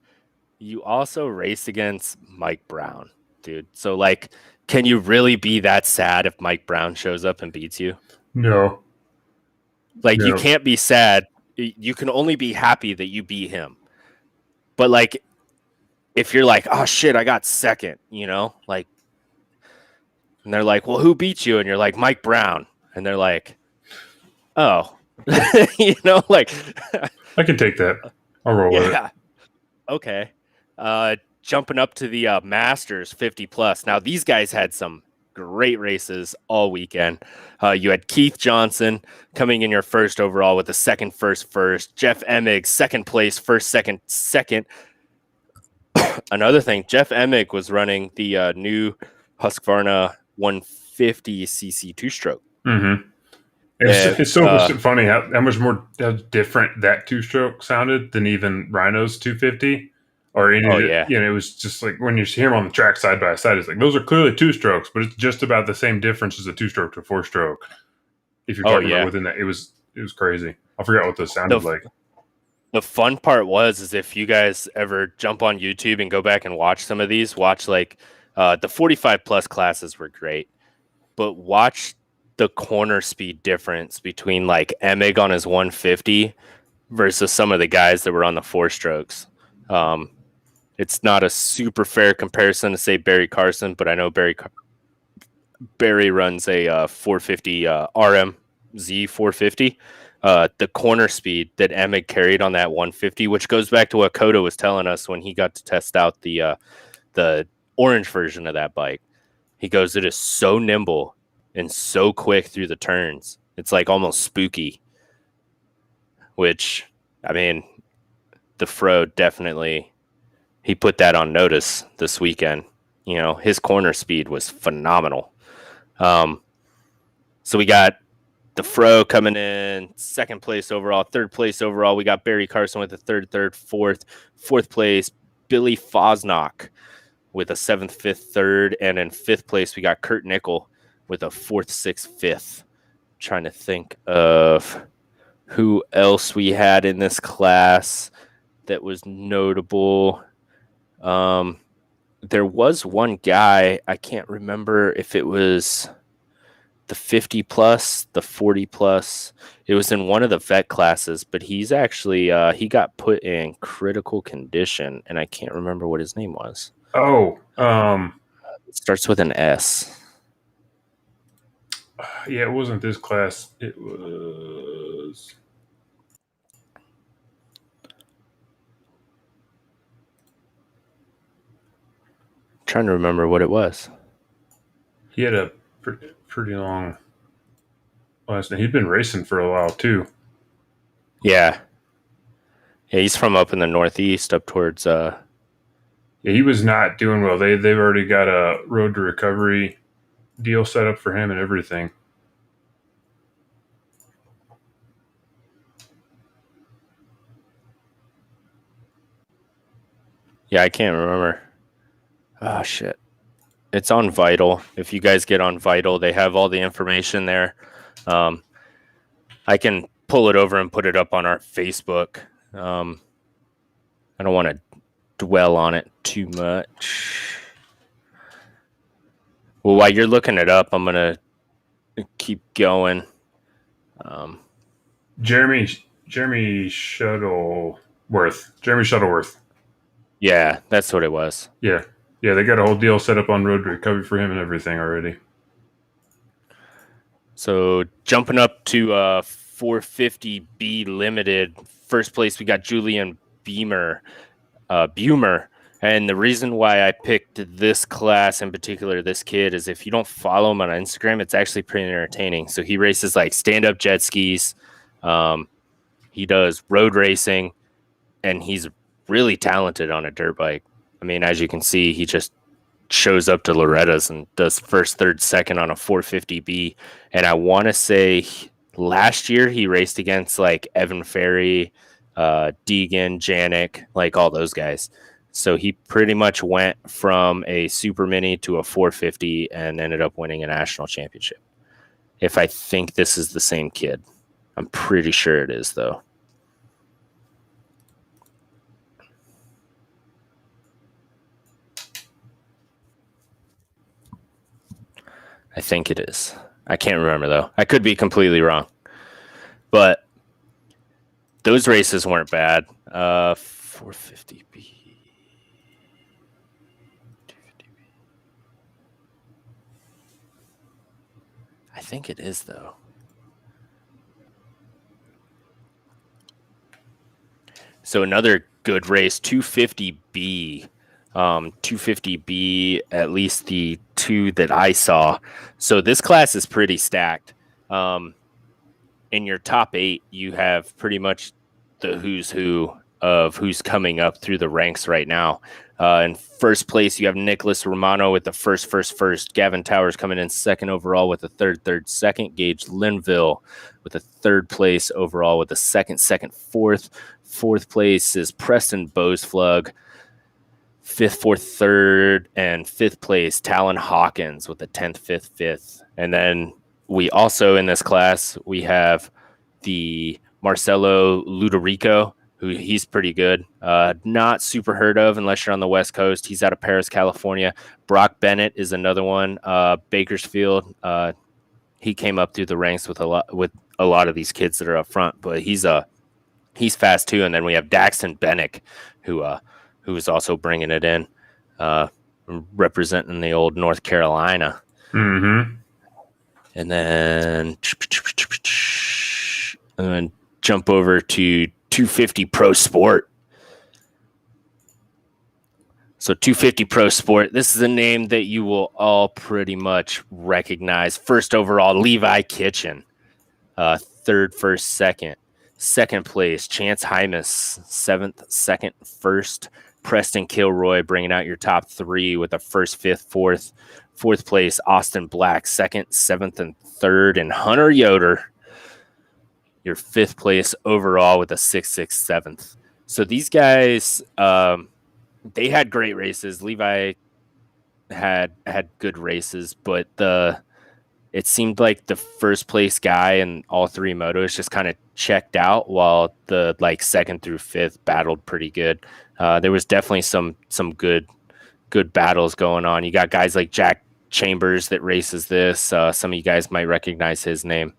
you also race against Mike Brown, dude. So, like, can you really be that sad if Mike Brown shows up and beats you? No. Like, you can't be sad. You can only be happy that you beat him. But, like, if you're like, oh, shit, I got second, like, and they're like, well, who beat you? And you're like, Mike Brown. And they're like, oh, like. I can take that. I'll roll with it. Yeah. Okay. Jumping up to the Masters 50 plus. Now, these guys had some great races all weekend. You had Keith Johnson coming in your first overall with the second. Jeff Emig, second place, second. Another thing, Jeff Emig was running the new Husqvarna 150cc two-stroke. Mm-hmm. It's so funny how different that two-stroke sounded than even Rhino's 250 or any. It was just like when you see them on the track side by side, it's like those are clearly two strokes, but it's just about the same difference as a two-stroke to a four-stroke. If you're talking about within that, it was crazy. I forgot what those sounded like. The fun part is if you guys ever jump on YouTube and go back and watch some of these, watch like the 45 plus classes were great, but watch the corner speed difference between like Emig on his 150 versus some of the guys that were on the 4 strokes. It's not a super fair comparison to say Barry Carson, but I know Barry runs a 450 RM Z 450. The corner speed that Emig carried on that 150, which goes back to what Koda was telling us when he got to test out the orange version of that bike. He goes, it is so nimble and so quick through the turns. It's like almost spooky, which, the Fro definitely, he put that on notice this weekend. His corner speed was phenomenal. So we got the Fro coming in second place overall. Third place overall, we got Barry Carson with a third, fourth. Fourth place, Billy Fosnock with a seventh, fifth, third. And in fifth place, we got Kurt Nickel with a fourth, sixth, fifth. Trying to think of who else we had in this class that was notable. There was one guy, I can't remember if it was the 50 plus, the 40 plus. It was in one of the vet classes, but he's actually he got put in critical condition, and I can't remember what his name was. Oh, it starts with an S. Yeah, it wasn't this class. It was. Trying to remember what it was. He had a pretty long last name. He'd been racing for a while too. Yeah, he's from up in the Northeast, up towards. Yeah, he was not doing well. They've already got a road to recovery deal set up for him and everything. Yeah, I can't remember. Oh, shit. It's on Vital. If you guys get on Vital, they have all the information there. I can pull it over and put it up on our Facebook. I don't want to dwell on it too much. Well, while you're looking it up, I'm going to keep going. Jeremy Shuttleworth. Yeah, that's what it was. Yeah, they got a whole deal set up on road to recovery for him and everything already. So jumping up to 450B Limited, first place we got Julian Beamer. And the reason why I picked this class in particular, this kid, is if you don't follow him on Instagram, it's actually pretty entertaining. So he races like stand-up jet skis. He does road racing, and he's really talented on a dirt bike. I mean, as you can see, he just shows up to Loretta's and does first, third, second on a 450B. And I want to say last year he raced against like Evan Ferry, Deegan, Janik, like all those guys. So he pretty much went from a super mini to a 450 and ended up winning a national championship. If I think this is the same kid. I'm pretty sure it is, though. I think it is. I can't remember, though. I could be completely wrong. But those races weren't bad. 450B. 250B. I think it is, though. So another good race, 250B. 250B, at least the two that I saw. So this class is pretty stacked. In your top 8, you have pretty much the who's who of who's coming up through the ranks right now. In first place, you have Nicholas Romano with the first. Gavin Towers coming in second overall with a third, second. Gage Linville with a third place overall with a second, fourth. Fourth place is Preston Boseflug. Fifth, fourth, third, and fifth place, Talon Hawkins with a 10th, fifth. And then we also in this class, we have the Marcelo Luderico, who he's pretty good. Not super heard of unless you're on the West Coast. He's out of Paris, California. Brock Bennett is another one. Bakersfield. He came up through the ranks with a lot of these kids that are up front, but he's fast too. And then we have Daxton Bennick, who is also bringing it in, representing the old North Carolina. Mm-hmm. And then jump over to 250 Pro Sport. So 250 Pro Sport, this is a name that you will all pretty much recognize. First overall, Levi Kitchen. Third, first, second. Second place, Chance Hymas. Seventh, second, first. Preston Kilroy bringing out your top 3 with a first, fifth, fourth. Fourth place, Austin Black, second, seventh, and third. And Hunter Yoder you're 5th place overall with a 6.6 7th. So these guys, they had great races. Levi had good races, but it seemed like the first place guy in all 3 motos just kind of checked out, while the like 2nd through 5th battled pretty good. There was definitely some good battles going on. You got guys like Jack Chambers that races this. Some of you guys might recognize his name.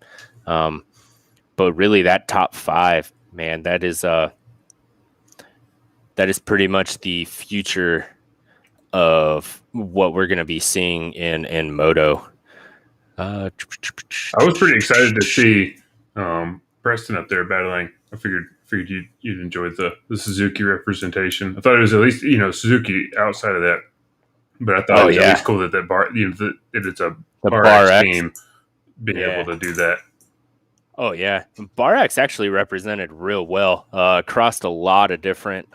But really that top 5, man, that is pretty much the future of what we're going to be seeing in moto. I was pretty excited to see Preston up there battling. I figured you'd enjoy the Suzuki representation. I thought it was at least Suzuki outside of that, but I thought it was at least cool that bar that it's a Bar X team being able to do that. Oh yeah, Bar X actually represented real well. Crossed a lot of different.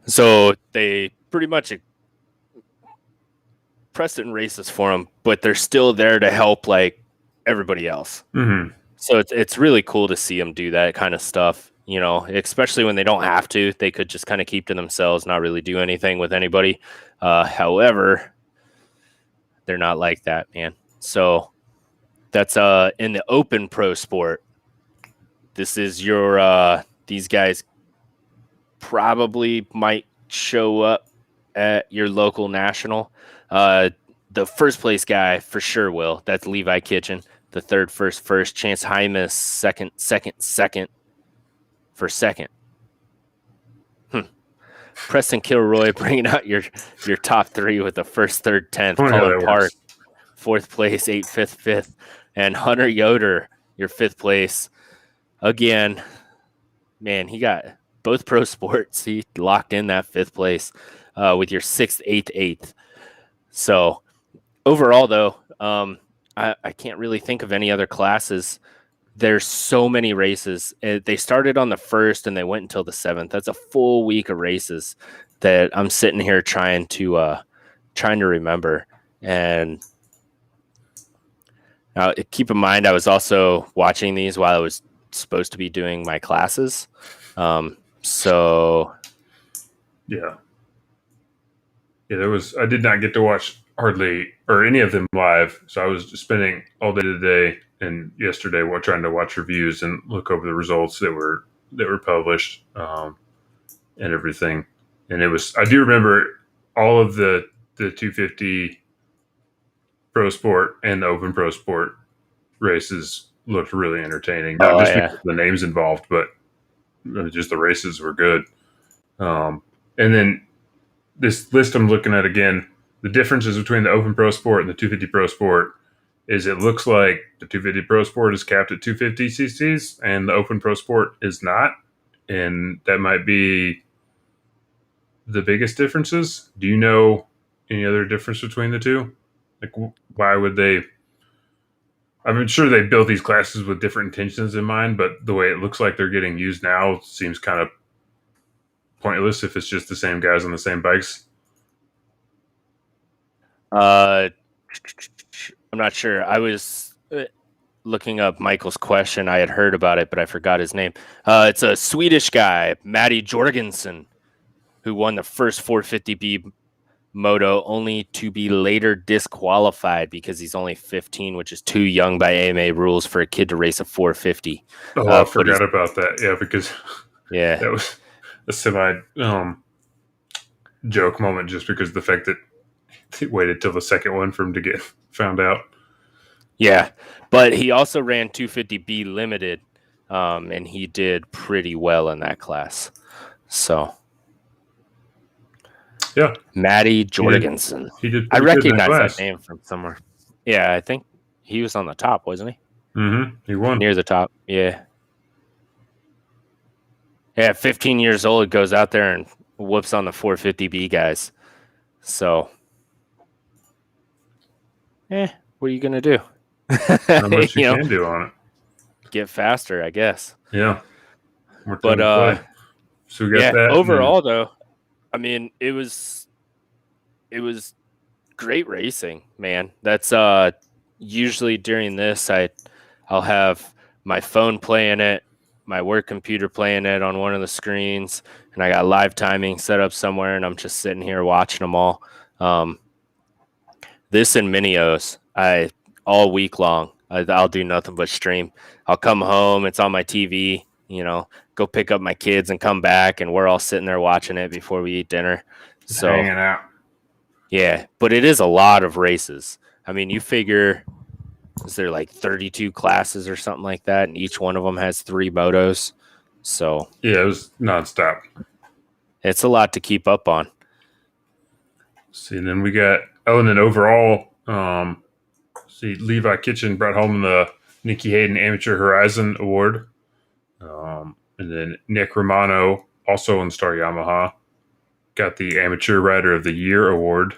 So they pretty much Preston races for them, but they're still there to help like everybody else. Mm-hmm. So it's really cool to see them do that kind of stuff, especially when they don't have to. They could just kind of keep to themselves, not really do anything with anybody. However, they're not like that, man. So that's in the open pro sport. This is your these guys probably might show up at your local national. The first place guy for sure will. That's Levi Kitchen. The third, first. Chance Hymas, second for second. Preston Kilroy bringing out your top 3 with the 1st, 3rd, 10th. Colin Park, 4th place, 8th, 5th. And Hunter Yoder, your 5th place. Again, man, he got both pro sports. He locked in that 5th place with your 6th, 8th. So overall, though, I can't really think of any other classes. There's so many races. They started on the 1st and they went until the 7th. That's a full week of races that I'm sitting here trying to remember. And keep in mind, I was also watching these while I was supposed to be doing my classes. So yeah, I did not get to watch hardly or any of them live, so I was just spending all day today and yesterday trying to watch reviews and look over the results that were published and everything. And I do remember all of the 250 pro sport and the open pro sport races looked really entertaining. Not just because of the names involved, but just the races were good. And then this list I'm looking at again, the differences between the open pro sport and the 250 pro sport is it looks like the 250 pro sport is capped at 250 cc's and the open pro sport is not. And that might be the biggest differences. Do you know any other difference between the two? Like, why would they? I'm sure they built these classes with different intentions in mind, but the way it looks like they're getting used now seems kind of pointless if it's just the same guys on the same bikes. I'm not sure. I was looking up Michael's question. I had heard about it, but I forgot his name. It's a Swedish guy, Maddie Jorgensen, who won the first 450B moto, only to be later disqualified because he's only 15, which is too young by AMA rules for a kid to race a 450. Oh, I forgot about that. Yeah, because that was a semi joke moment just because of the fact that he waited till the second one for him to get found out. Yeah, but he also ran 250B limited, and he did pretty well in that class. So, yeah, Maddie Jorgensen. He did I recognize that name from somewhere. Yeah, I think he was on the top, wasn't he? Mm-hmm. He won near the top. Yeah. Yeah, 15 years old, goes out there and whoops on the 450B guys. So, what are you gonna do? Not much you can do on it. Get faster, I guess. Yeah. But so we got that. Overall, though, I mean, it was great racing, man. That's usually during this, I'll have my phone playing it, my work computer playing it on one of the screens, and I got live timing set up somewhere, and I'm just sitting here watching them all. This and Minios, all week long, I'll do nothing but stream. I'll come home, it's on my TV, go pick up my kids and come back, and we're all sitting there watching it before we eat dinner. So hanging out. Yeah, but it is a lot of races. I mean, you figure, is there like 32 classes or something like that, and each one of them has 3 motos. So yeah, it was nonstop. It's a lot to keep up on. See, and then we got and then overall, Levi Kitchen brought home the Nikki Hayden Amateur Horizon Award, and then Nick Romano, also in Star Yamaha, got the Amateur Rider of the Year award.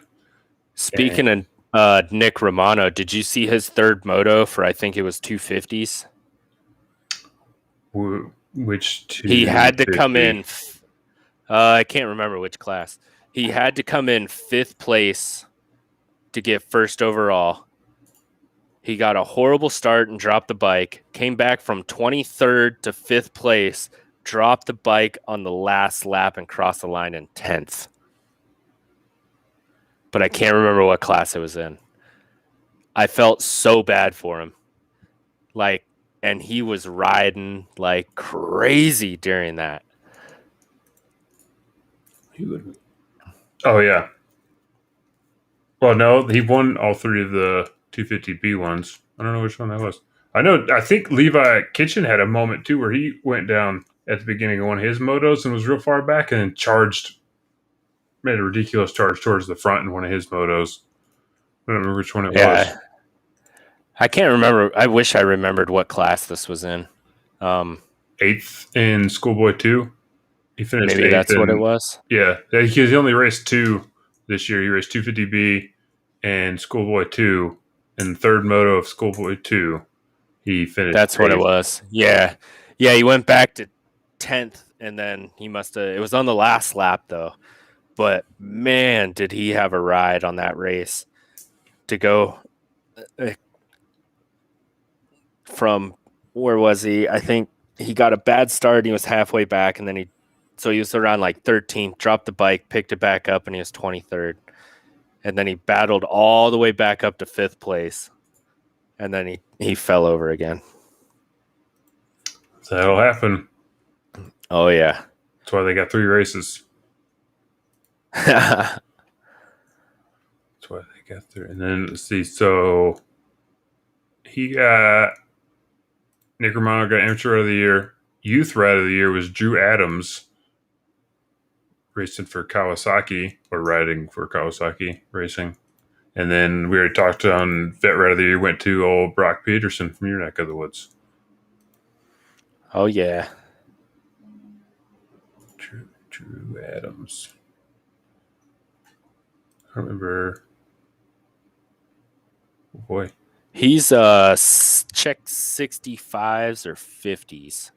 Speaking of Nick Romano, did you see his third moto for, I think it was 250s? Which 250? He had to come in. I can't remember which class. He had to come in 5th place to get first overall. He got a horrible start and dropped the bike, came back from 23rd to 5th place, dropped the bike on the last lap and crossed the line in 10th. But I can't remember what class it was in. I felt so bad for him. And he was riding like crazy during that. Oh, yeah. Well, no, he won all 3 of the 250B ones. I don't know which one that was. I think Levi Kitchen had a moment, too, where he went down at the beginning of one of his motos and was real far back and then made a ridiculous charge towards the front in one of his motos. I don't remember which one it was. I can't remember. I wish I remembered what class this was in. 8th in Schoolboy 2. He finished maybe that's what it was. Yeah. He only raced 2 this year. He raced 250B and Schoolboy 2. And the third moto of Schoolboy 2, he finished. That's 8th. What it was. Yeah. Yeah, he went back to 10th, and then he must have – it was on the last lap, though. But, man, did he have a ride on that race to go from – where was he? I think he got a bad start. He was halfway back, and then he was around like 13th, dropped the bike, picked it back up, and he was 23rd. And then he battled all the way back up to 5th place, and then he fell over again. That'll happen. Oh, yeah. That's why they got 3 races. That's why they got 3. And then, let's see, so he got – Nick Romano got Amateur Rider of the Year. Youth Rider of the Year was Drew Adams, racing for Kawasaki, or riding for Kawasaki Racing. And then we already talked on Vet Rider of the Year, went to old Brock Peterson from your neck of the woods. Oh, yeah. Drew Adams. I remember. Oh boy. He's check 65s or 50s.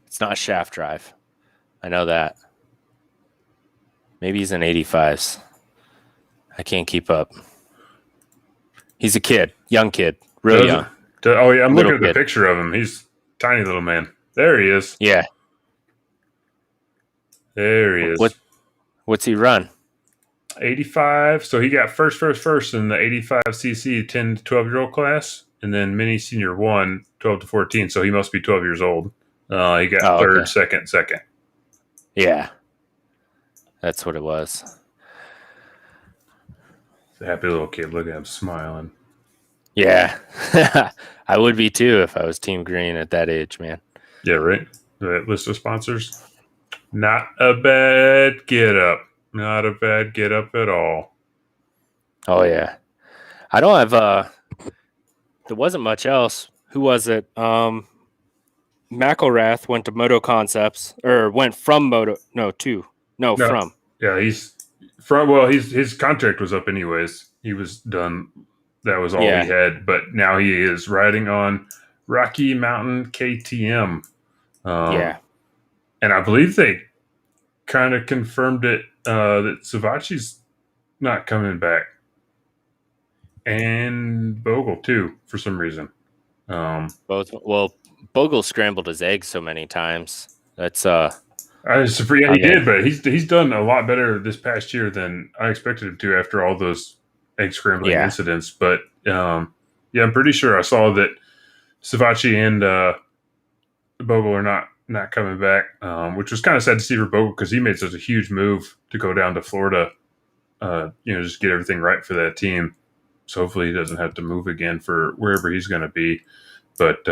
It's not shaft drive. I know that. Maybe he's in 85s. I can't keep up. He's a kid, young kid, real young. Oh, yeah, I'm looking at the picture of him. He's a tiny little man. There he is. Yeah. There he is. What's he run? 85. So he got first in the 85cc 10 to 12-year-old class, and then mini senior 1, 12 to 14. So he must be 12 years old. He got third, second. Yeah. That's what it was. It's a happy little kid. Look at him smiling. Yeah. I would be too if I was Team Green at that age, man. Yeah, right? That list of sponsors. Not a bad get up. Not a bad get up at all. Oh, yeah. I don't have there wasn't much else. Who was it? McElrath went to Moto Concepts, or went from Moto. From. Yeah, he's from. Well, his contract was up anyways. He was done. That was all he had. But now he is riding on Rocky Mountain KTM. And I believe they kind of confirmed it that Savachi's not coming back. and Bogle too for some reason. Both. Well, Bogle scrambled his eggs so many times. That's Yeah, I he mean, did, but he's done a lot better this past year than I expected him to after all those egg scrambling yeah. incidents. But yeah, I'm pretty sure I saw that Savachi and Bogle are not coming back, which was kind of sad to see for Bogle because he made such a huge move to go down to Florida. Just get everything right for that team. So hopefully he doesn't have to move again for wherever he's going to be. But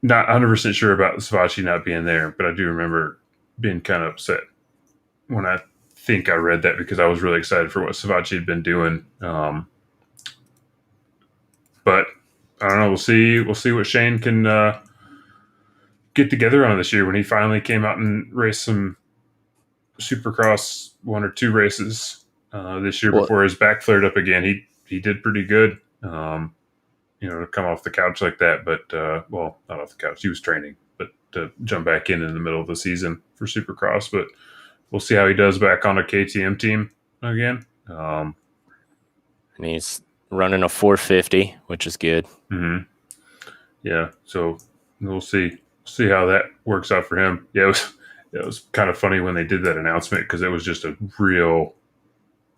not 100% sure about Savachi not being there. But I do remember being kind of upset when I think I read that because I was really excited for what Savachi had been doing. But I don't know. We'll see. We'll see what Shane can get together on this year when he finally came out and raced some Supercross 1 or 2 races this year Well, before his back flared up again. He did pretty good. To come off the couch like that, but well, not off the couch. He was training, but to jump back in the middle of the season for Supercross. But we'll see how he does back on a KTM team again. and he's running a 450, which is good. Mm-hmm. Yeah, so we'll see how that works out for him. Yeah, it was kind of funny when they did that announcement because it was just a real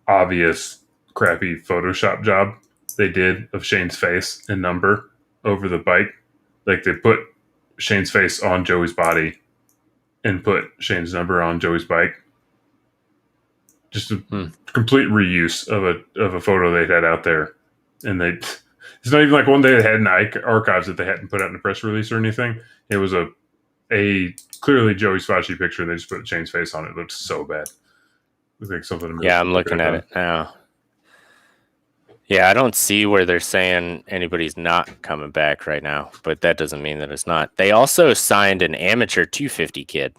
obvious crappy Photoshop job they did of Shane's face and number over the bike. Like they put Shane's face on Joey's body and put Shane's number on Joey's bike. Just a complete reuse of a photo they had out there, and it's not even like one they had in archives that they hadn't put out in a press release or anything. It was a clearly Joey Svachi picture, and they just put Shane's face on it. It looked so bad. It like something. Yeah, I'm looking at it now. Yeah, I don't see where they're saying anybody's not coming back right now, but that doesn't mean that it's not. They also signed an amateur 250 kid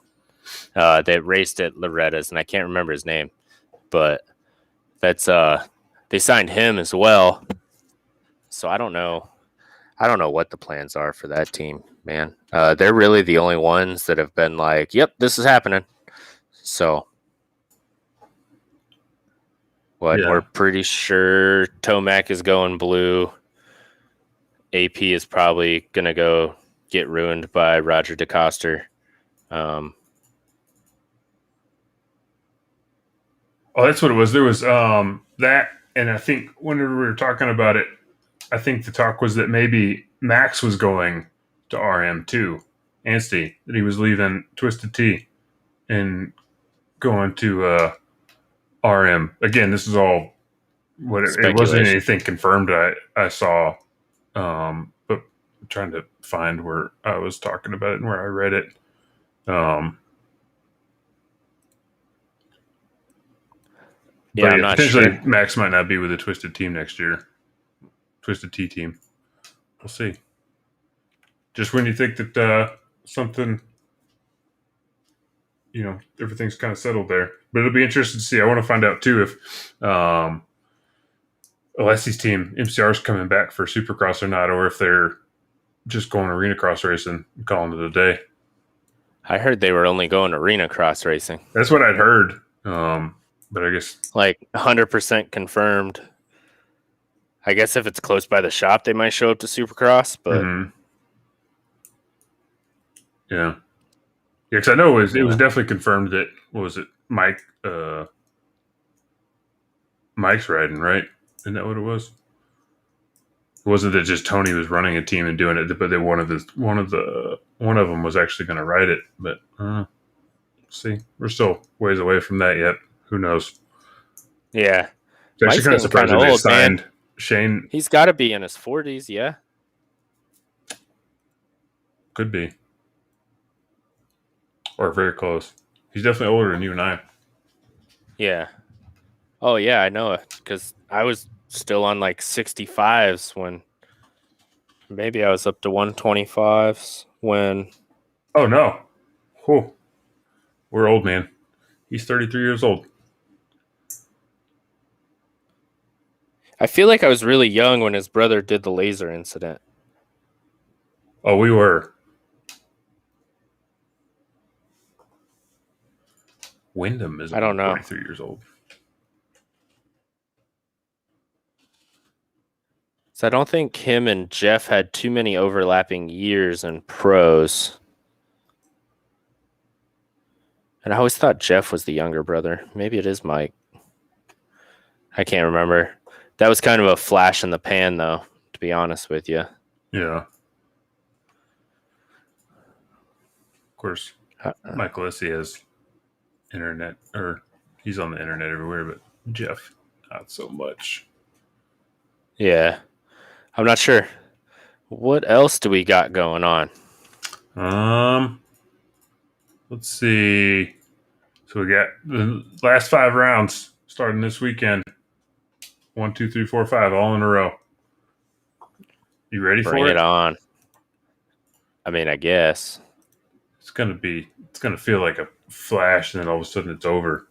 that raced at Loretta's, and I can't remember his name, but that's they signed him as well. So I don't know what the plans are for that team, man. They're really the only ones that have been like, "Yep, this is happening." So. We're pretty sure Tomac is going blue. AP is probably going to go get ruined by Roger DeCoster. Oh, that's what it was. There was that, and I think whenever we were talking about it, I think the talk was that maybe Max was going to RM too, Anstey, that he was leaving Twisted Tea and going to RM. Again, this is all what it wasn't anything confirmed I saw, but I'm trying to find where I was talking about it and where I read it. Yeah, I'm not potentially sure. Max might not be with the Twisted team next year. Twisted Tea team. We'll see. Just when you think that something, everything's kind of settled there. But it'll be interesting to see. I want to find out too if Alessi's team, MCR, is coming back for Supercross or not, or if they're just going arena cross racing and calling it a day. I heard they were only going arena cross racing. That's what I'd heard. But I guess like 100% confirmed. I guess if it's close by the shop, they might show up to Supercross, but yeah, because I know it was definitely confirmed that what was it, Mike's riding, right? Isn't that what it was? It wasn't that just Tony was running a team and doing it, but they one of them was actually going to ride it. But see, we're still ways away from that yet. Who knows? Yeah, it's actually kind of surprising they signed Shane. He's got to be in his 40s, yeah. Could be, or very close. He's definitely older than you and I. Yeah. Oh yeah, I know it because I was still on like 65s when maybe I was up to 125s when. Oh no! Whew. We're old, man. He's 33 years old. I feel like I was really young when his brother did the laser incident. Oh, we were. Wyndham is 43 years old. So I don't think him and Jeff had too many overlapping years in pros. And I always thought Jeff was the younger brother. Maybe it is Mike. I can't remember. That was kind of a flash in the pan, though, to be honest with you. Yeah. Of course, Mike Lessie has internet, or he's on the internet everywhere, but Jeff, not so much. Yeah. I'm not sure. What else do we got going on? Let's see. So we got the last 5 rounds starting this weekend. 1, 2, 3, 4, 5, all in a row. You ready for it? Bring it on. I mean, I guess. It's gonna feel like a flash, and then all of a sudden it's over.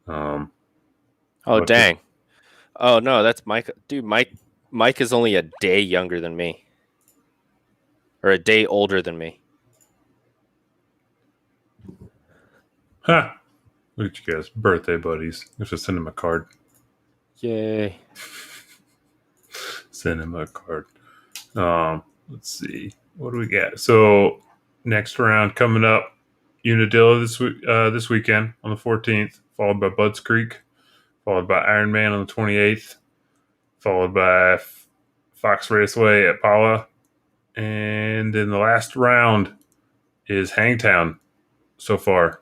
Oh, dang. Oh, no, that's Mike. Dude, Mike is only a day younger than me. Or a day older than me. Huh. Look at you guys, birthday buddies. Let's just send him a card. Yay. Send him a card. Let's see. What do we got? So next round coming up, Unadilla this weekend on the 14th, followed by Budds Creek, followed by Ironman on the 28th, followed by Fox Raceway at Paula, and then the last round is Hangtown. So far,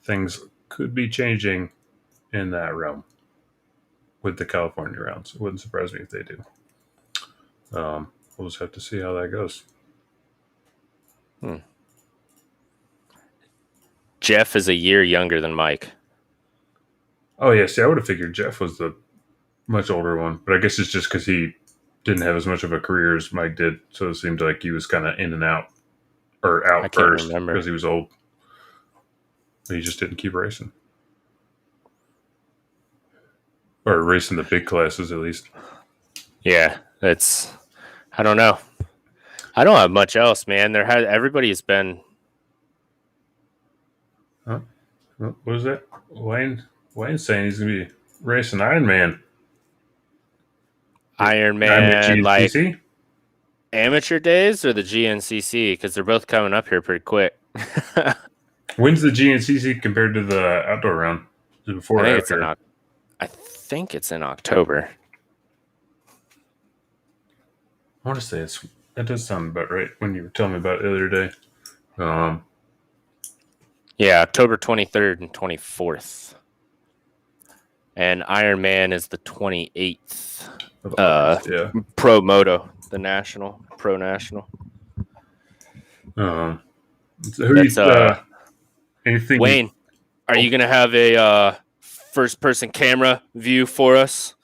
things could be changing in that realm with the California rounds. It wouldn't surprise me if they do. We'll just have to see how that goes. Jeff is a year younger than Mike. Oh, yeah. See, I would have figured Jeff was the much older one, but I guess it's just because he didn't have as much of a career as Mike did, so it seemed like he was kind of in and out, or out first because he was old. But he just didn't keep racing. Or racing the big classes, at least. Yeah, I don't know. I don't have much else, man. Everybody's been. Huh? What was that? Wayne's saying he's going to be racing Ironman. Ironman, like amateur days or the GNCC? Because they're both coming up here pretty quick. When's the GNCC compared to the outdoor round? Is it before or after? I think it's in October. I want to say that does sound about right when you were telling me about it the other day. Yeah, October 23rd and 24th. And Ironman is the 28th. Yeah. Promoto, the pro national. Anything? Wayne, are you going to have a first-person camera view for us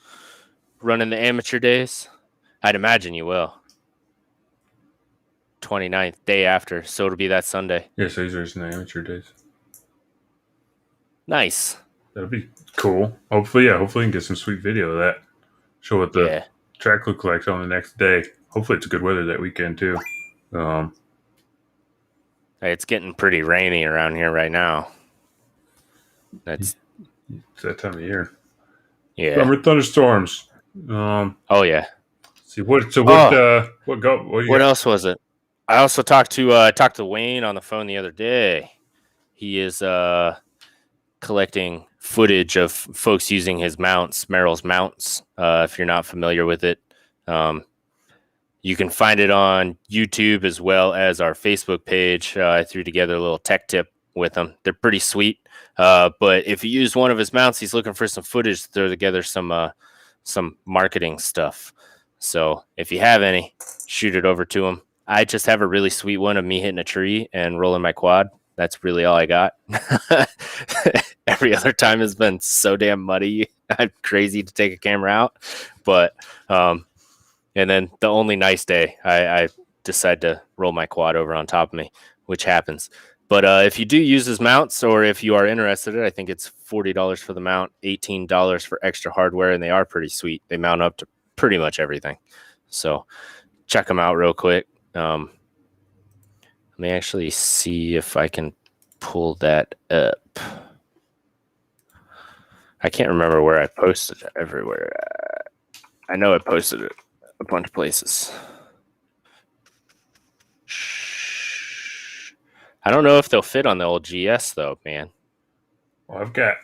running the amateur days? I'd imagine you will. 29th, day after, so it'll be that Sunday. Yeah, so he's racing the amateur days. Nice. That'll be cool. Hopefully we can get some sweet video of that. Show what the track looks like on the next day. Hopefully it's good weather that weekend too. It's getting pretty rainy around here right now. It's that time of year. Yeah. Summer thunderstorms. Oh yeah. See what else was it? I also talked to Wayne on the phone the other day. He is collecting footage of folks using his mounts, Merrill's mounts. If you're not familiar with it, you can find it on YouTube as well as our Facebook page. I threw together a little tech tip with them. They're pretty sweet. But if you use one of his mounts, he's looking for some footage to throw together some marketing stuff. So if you have any, shoot it over to him. I just have a really sweet one of me hitting a tree and rolling my quad. That's really all I got. Every other time has been so damn muddy. I'm crazy to take a camera out. But, and then the only nice day, I decide to roll my quad over on top of me, which happens. But if you do use his mounts, or if you are interested in it, I think it's $40 for the mount, $18 for extra hardware, and they are pretty sweet. They mount up to pretty much everything. So check them out real quick. Let me actually see if I can pull that up. I can't remember where I posted it everywhere. I know I posted it a bunch of places. I don't know if they'll fit on the old GS though, man. Well, I've got.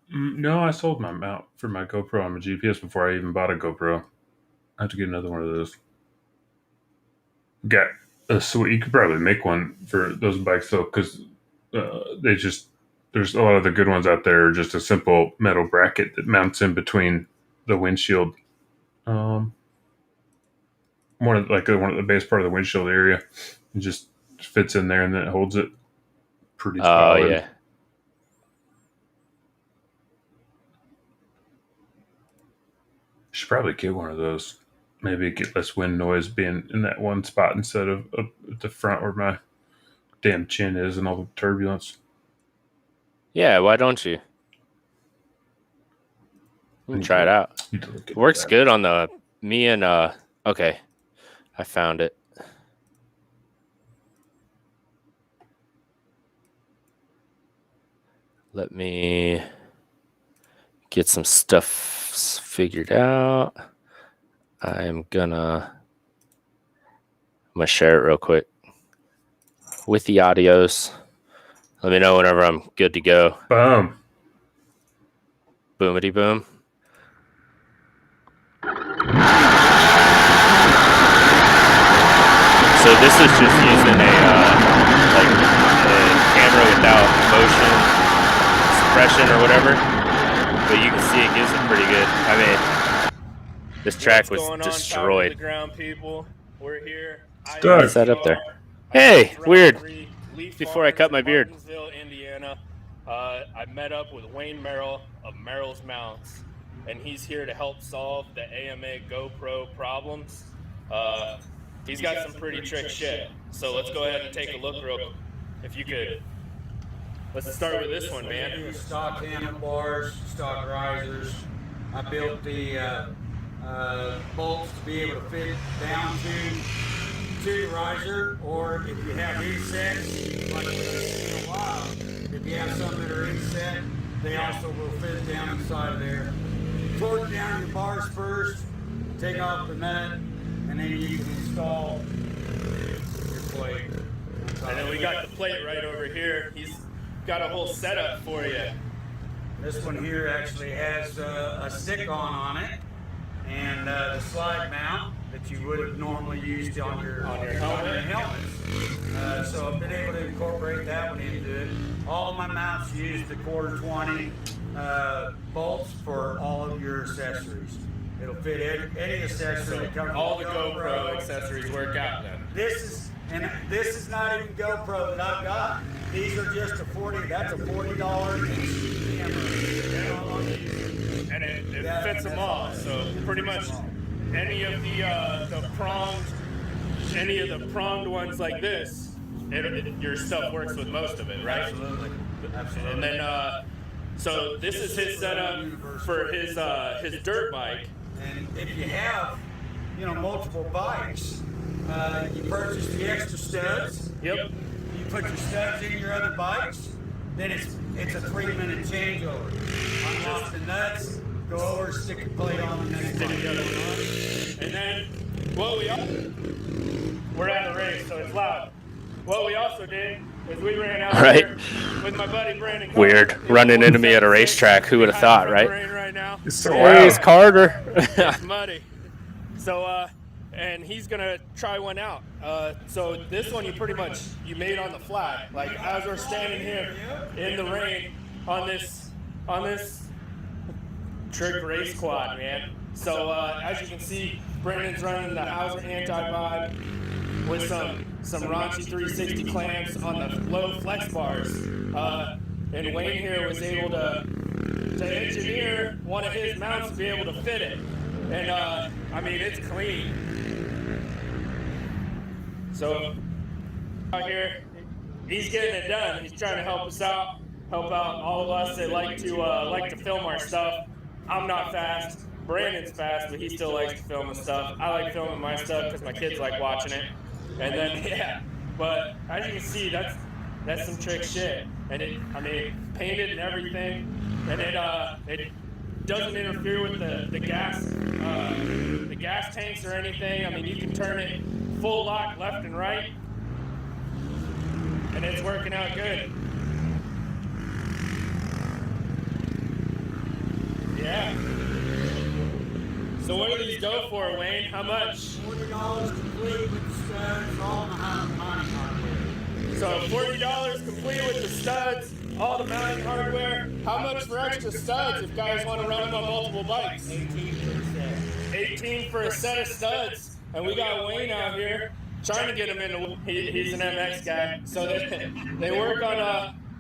No, I sold my mount for my GoPro on my GPS before I even bought a GoPro. I have to get another one of those. Got a sweet. You could probably make one for those bikes though, because they just there's a lot of the good ones out there are just a simple metal bracket that mounts in between the windshield. One of the base part of the windshield area. It just fits in there and then it holds it pretty solid. Oh yeah. Should probably get one of those. Maybe get less wind noise being in that one spot instead of up at the front where my damn chin is and all the turbulence. Yeah, why don't you? You can try it out. It works good on the me and okay. I found it. Let me get some stuff figured out. I'm gonna share it real quick with the audios. Let me know whenever I'm good to go. Boom. Boomity boom. So this is just using a camera without motion suppression or whatever, but you can see it gives it pretty good. I mean, this track was destroyed. Ground people, we're here. What's that up there? Hey, weird. Before I cut my beard. Indiana. I met up with Wayne Merrill of Merrill's Mounts, and he's here to help solve the AMA GoPro problems. He's got some pretty trick shit. So let's go ahead and take a look real quick. If you could. Let's start with this one, man. Stock handlebars, stock risers. I built the bolts to be able to fit down to the riser, or if you have insets, like we've seen in a while, if you have some that are inset, they also will fit down inside of there. Torque down your bars first, take off the nut, and then you can install your plate. And then we got the plate right over here. He's got a whole setup for you. This one here actually has a stick-on on it, and the slide mount that you would have normally used on your helmets. So I've been able to incorporate that one into it. All of my mounts use the 1/4-20 bolts for all of your accessories. It'll fit any accessory that comes. All the GoPro accessories work out then. This is not even GoPro that I've got. These are just that's a $40 camera. And it fits them all. So pretty much any of the pronged ones like this, your stuff works with most of it, right? Absolutely. And then so this is his setup for his dirt bike. And if you have, multiple bikes, you purchase the extra studs. Yep. You put your studs in your other bikes. Then it's a 3-minute changeover. Unlock the nuts, go over, stick your plate on the next Stick the other one on. And then we're at a race, so it's loud. What we also did is we ran out here with my buddy Brandon. Weird. Running into me at a racetrack. Who would have thought, right? Right now. It's so Hey, it's Carter. It's muddy. So, and he's gonna try one out. So this one you made on the fly. Like as we're standing here in the rain on this trick race quad, man. So as you can see, Brandon's running the Hauser anti-vibe with some raunchy 360 clamps on the low flex bars. And Wayne here was able to engineer one of his mounts to be able to fit it. And I mean, it's clean. So out here, he's getting it done. He's trying to help us out, help out all of us that like to film our stuff. I'm not fast. Brandon's fast, but he still likes to film his stuff. I like filming my stuff because my kids like watching it. And then but as you can see, that's some trick shit. And painted and everything, and it doesn't interfere with the gas tanks or anything. I mean, you can turn it full lock left and right, and it's working out good. Yeah. So what do these go for, Wayne? How much? $40 complete with the studs, all the mounting hardware. So $40 complete with the studs, all the mounting hardware. How much for extra studs if guys want to run them on multiple bikes? 18 for the set. 18 for a set of studs. And we got Wayne out here trying to get him into. He's an MX guy, so they work on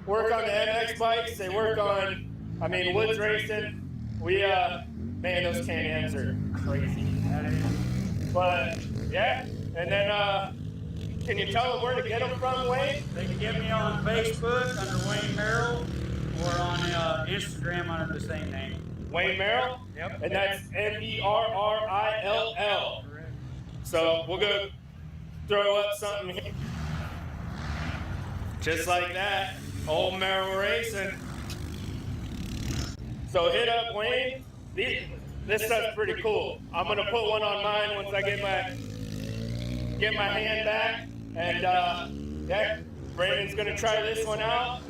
the MX bikes. They work on, woods racing. We man, those Can-Ams are crazy. But yeah, and then can you tell them where to get them from, Wayne? They can get me on Facebook under Wayne Merrill or on Instagram under the same name. Wayne Merrill? Yep. And that's Merrill. So we'll go throw up something here. Just like that. Old Merrill Racing. So hit up Wayne. This stuff's pretty cool. I'm gonna put one on mine once I get my hand back. And yeah, Brandon's gonna try this one out.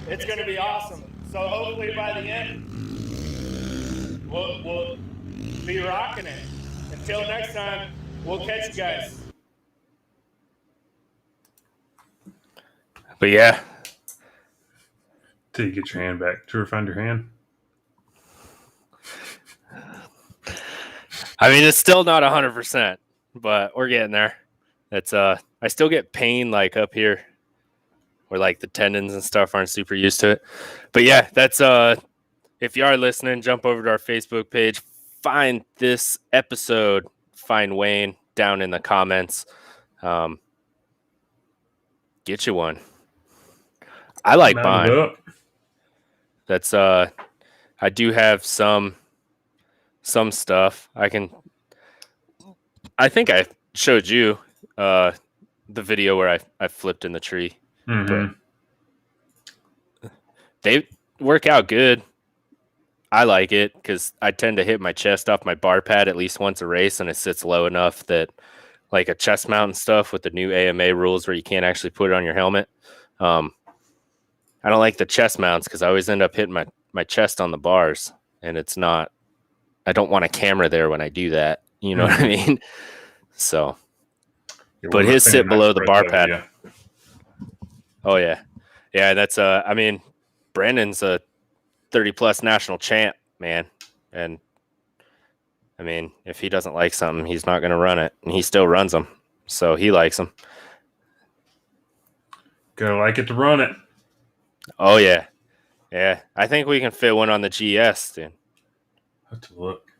It's gonna be awesome. So hopefully by the end, we'll be rocking it. Until next time, we'll catch you guys. But yeah, Till you get your hand back. Did you ever find your hand? I mean, it's still not 100%, but we're getting there. It's I still get pain like up here, where like the tendons and stuff aren't super used to it. But yeah, that's if you are listening, jump over to our Facebook page, find this episode, find Wayne down in the comments. Get you one. I like buying. That's I do have some stuff. I think I showed you the video where I flipped in the tree. Mm-hmm. But they work out good. I like it because I tend to hit my chest off my bar pad at least once a race, and it sits low enough that, like a chest mount and stuff with the new AMA rules where you can't actually put it on your helmet. I don't like the chest mounts because I always end up hitting my chest on the bars, and it's not. I don't want a camera there when I do that. You know what I mean? So, but his sit below the bar pad. Yeah. Oh yeah, yeah. That's Brandon's a 30+ national champ, man, and I mean, if he doesn't like something, he's not going to run it, and he still runs them, so he likes them. Gotta like it to run it. Oh yeah, yeah. I think we can fit one on the GS, dude. Have to look.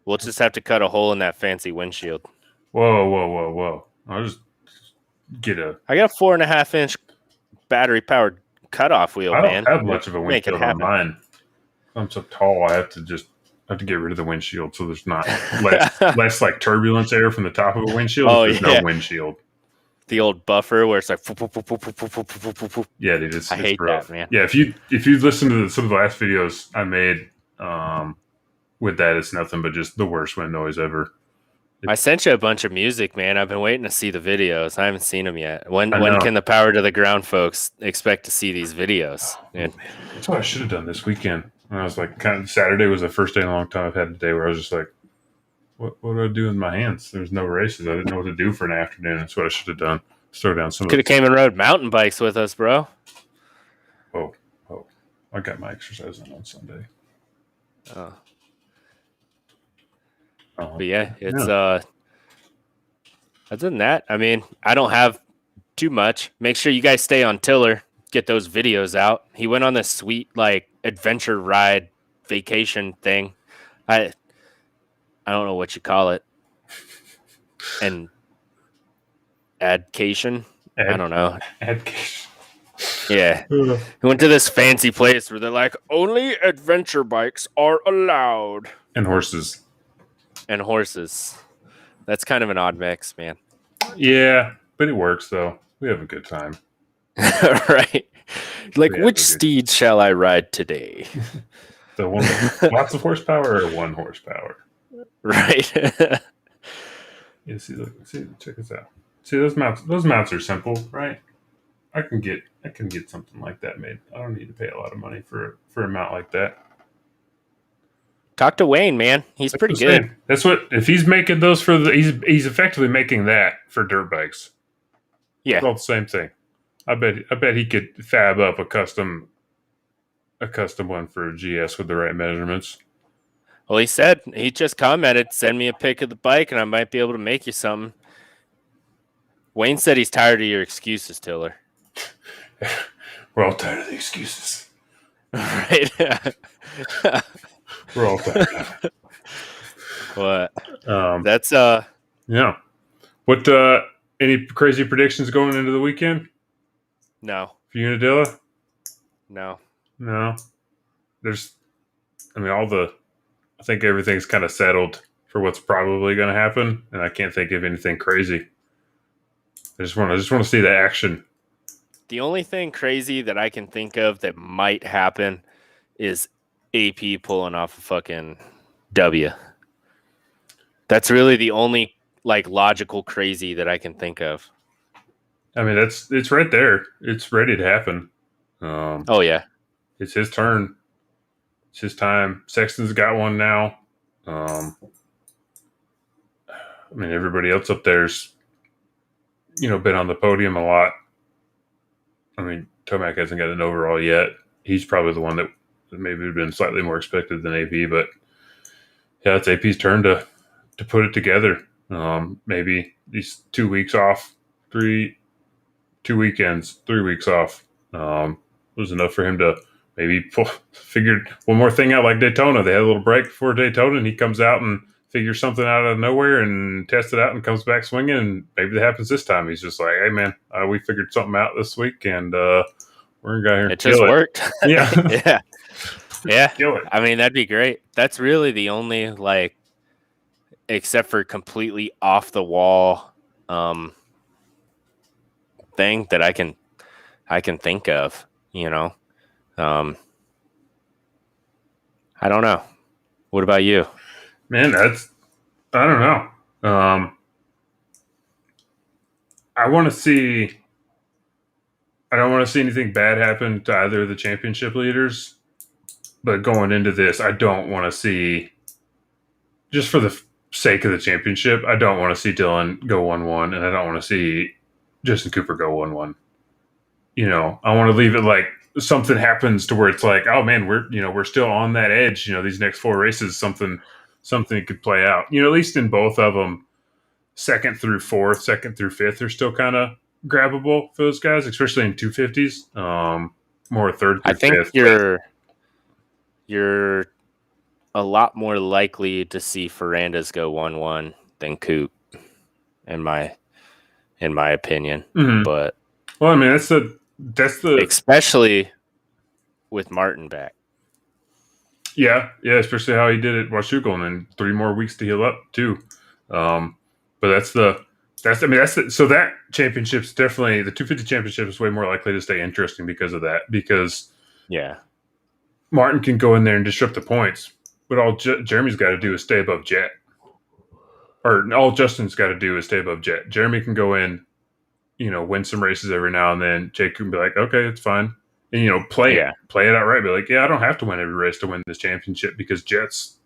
We'll just have to cut a hole in that fancy windshield. Whoa. I'll just get I got a 4.5-inch battery-powered cutoff wheel, man. I don't have much of a windshield on mine. I'm so tall, I have to get rid of the windshield so there's not less like turbulence air from the top of a windshield. There's no windshield. The old buffer where it's like. Yeah, dude, it's hate rough. that, man. Yeah, if you listen to some of the last videos I made with that, it's nothing but just the worst wind noise ever. I sent you a bunch of music, man. I've been waiting to see the videos. I haven't seen them yet. When can the Power to the Ground folks expect to see these videos? That's what I should have done this weekend. And I was like, Saturday was the first day in a long time I've had a day where I was just like, what do I do with my hands? There's no races. I didn't know what to do for an afternoon. That's what I should have done. Throw down some. Could have came and rode mountain bikes with us, bro. Oh, I got my exercise on Sunday. Oh. But yeah, it's other than that, I mean, I don't have too much. Make sure you guys stay on Tiller, get those videos out. He went on this sweet like adventure ride vacation thing. I don't know what you call it. And adcation? I don't know. Adcation. Yeah. He went to this fancy place where they're like, only adventure bikes are allowed. And horses. That's kind of an odd mix, man. Yeah, but it works though. We have a good time. Right. Like, which steed shall I ride today? The one with lots of horsepower or 1 horsepower? Right. Yeah, see, look, see, check this out. See, those mounts are simple, right? I can get something like that made. I don't need to pay a lot of money for a mount like that. Talk to Wayne, man. He's That's pretty what I'm good. saying. That's what, if he's making those for he's effectively making that for dirt bikes. Yeah. It's all the same thing. I bet he could fab up a custom one for a GS with the right measurements. Well, he said he just commented, send me a pic of the bike and I might be able to make you something. Wayne said he's tired of your excuses, Tiller. We're all tired of the excuses. Right. We're all tired of it. What? That's yeah. What any crazy predictions going into the weekend No. for Unadilla? No. There's I think everything's kind of settled for what's probably going to happen, and I can't think of anything crazy. I just want to see the action. The only thing crazy that I can think of that might happen is AP pulling off a fucking W. That's really the only logical crazy that I can think of. I mean, it's right there. It's ready to happen. Oh yeah, it's his turn. It's his time. Sexton's got one now. I mean, everybody else up there's, been on the podium a lot. I mean, Tomac hasn't got an overall yet. He's probably the one that maybe would have been slightly more expected than AP, but yeah, it's AP's turn to put it together. Maybe these 2 weeks off, 2 weekends, 3 weeks off was enough for him to maybe figured one more thing out like Daytona. They had a little break before Daytona, and he comes out and figures something out of nowhere and tests it out and comes back swinging, and maybe that happens this time. He's just like, hey, man, we figured something out this week, and we're going to go here and it just worked. Yeah. Yeah. Kill it. I mean, that'd be great. That's really the only, except for completely off the wall thing that I can think of, I don't know. What about you? Man, I don't know. I don't want to see anything bad happen to either of the championship leaders, but going into this, I don't want to see, just for the sake of the championship, I don't want to see Dylan go 1-1, and I don't want to see Justin Cooper go 1-1. I want to leave it like something happens to where it's like, oh man, we're still on that edge. These next 4 races, something could play out. At least in both of them, 2nd through 4th, 2nd through 5th are still kind of grabbable for those guys, especially in 250s. More 3rd through 5th. I think you're a lot more likely to see Ferrandas go 1-1 than Coop, in my opinion. Mm-hmm. But well, I mean, that's the especially with Martin back. Yeah, especially how he did it Washougal, and then 3 more weeks to heal up too. But so that championship's definitely, the 250 championship is way more likely to stay interesting because of that. Because Martin can go in there and disrupt the points, but all Jeremy's got to do is stay above Jet, or all Justin's got to do is stay above Jet. Jeremy can go in, win some races every now and then. Jake can be like, okay, it's fine. And, play it outright. Be like, I don't have to win every race to win this championship because Jet's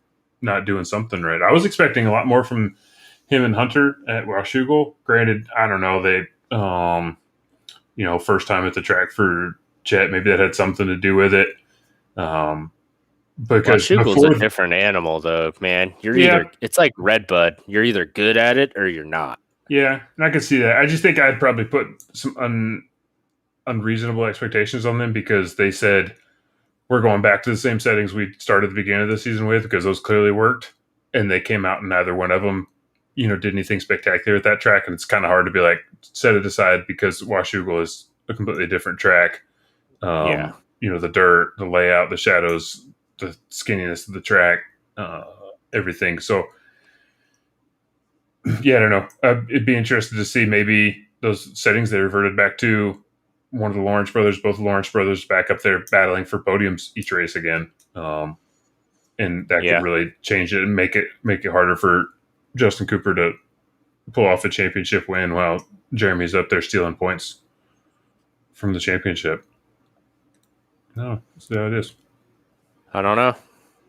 not doing something right. I was expecting a lot more from him and Hunter at Washougal. Granted, I don't know. They, first time at the track for Jet, maybe that had something to do with it. Because Washougal's a different animal, though, man. It's like Redbud. You're either good at it or you're not. Yeah, and I can see that. I just think I'd probably put some unreasonable expectations on them because they said we're going back to the same settings we started at the beginning of the season with, because those clearly worked, and they came out and neither one of them did anything spectacular at that track. And it's kind of hard to be like, set it aside because Washougal is a completely different track. The dirt, the layout, the shadows, the skinniness of the track, everything. So I don't know. It'd be interesting to see maybe those settings they reverted back to one of the Lawrence brothers, both Lawrence brothers back up there battling for podiums each race again. and that could really change it and make it harder for Justin Cooper to pull off a championship win while Jeremy's up there stealing points from the championship. No, that's how it is. I don't know.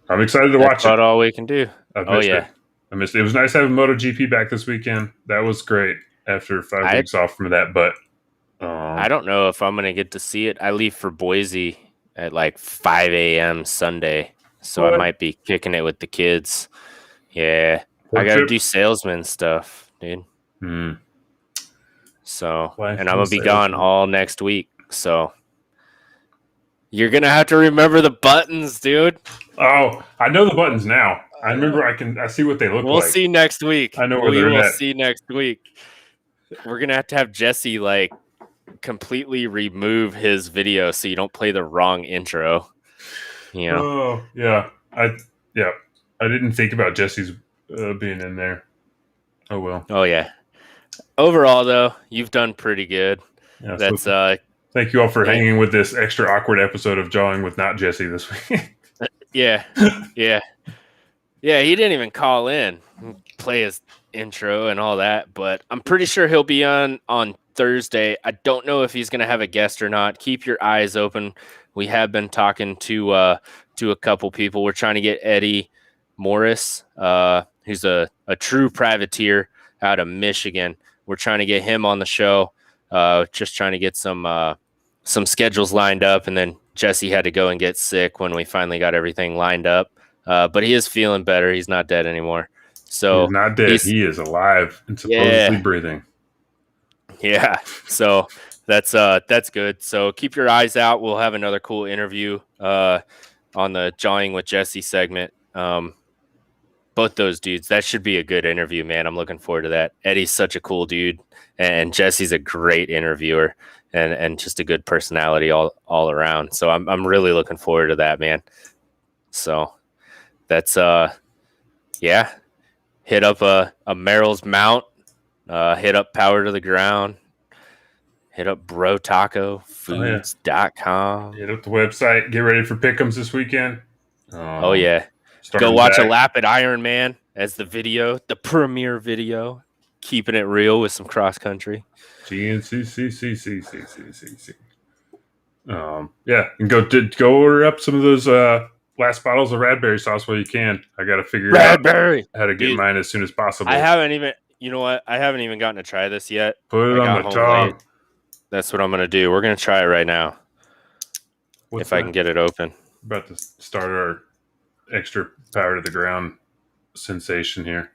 I'm excited to watch it. That's all we can do. I missed it. It was nice having MotoGP back this weekend. That was great after 5 weeks off from that. But I don't know if I'm going to get to see it. I leave for Boise at like 5 a.m. Sunday. So I might be kicking it with the kids. Yeah. I got to do salesman stuff, dude. So, and I'm going to be gone all next week. So you're going to have to remember the buttons, dude. Oh, I know the buttons now. I remember I see what they look like. We'll see next week. I know where they're at. We will see next week. We're going to have Jesse like completely remove his video so you don't play the wrong intro. You know? Oh, yeah. I didn't think about Jesse's being in there. Oh, well. Oh, yeah. Overall, though, you've done pretty good. Yeah, that's thank you all for hanging with this extra awkward episode of Jawing with Not Jesse this week. Yeah. He didn't even call in, play his intro and all that, but I'm pretty sure he'll be on Thursday. I don't know if he's going to have a guest or not. Keep your eyes open. We have been talking to a couple people. We're trying to get Eddie Morris, who's a true privateer out of Michigan. We're trying to get him on the show. Just trying to get some schedules lined up, and then Jesse had to go and get sick when we finally got everything lined up. But he is feeling better. He's not dead anymore. So he's not dead. He is alive and supposedly breathing. Yeah. So that's good. So keep your eyes out. We'll have another cool interview on the Jawing with Jesse segment. Both those dudes. That should be a good interview, man. I'm looking forward to that. Eddie's such a cool dude, and Jesse's a great interviewer and just a good personality all around. So I'm really looking forward to that, man. So that's hit up a Merrill's Mount, hit up Power to the Ground, hit up brotacofoods.com. Hit up the website. Get ready for pick'ems this weekend. Oh yeah. Go watch a lap at Ironman as the premiere video, keeping it real with some cross country. GNCCCCCCCC. And go order up some of those last bottles of Radberry sauce while you can. I got to figure out how to get mine as soon as possible. I haven't even gotten to try this yet. Put it on the tongue. That's what I'm going to do. We're going to try it right now. If I can get it open. About to start our extra Power to the Ground sensation here.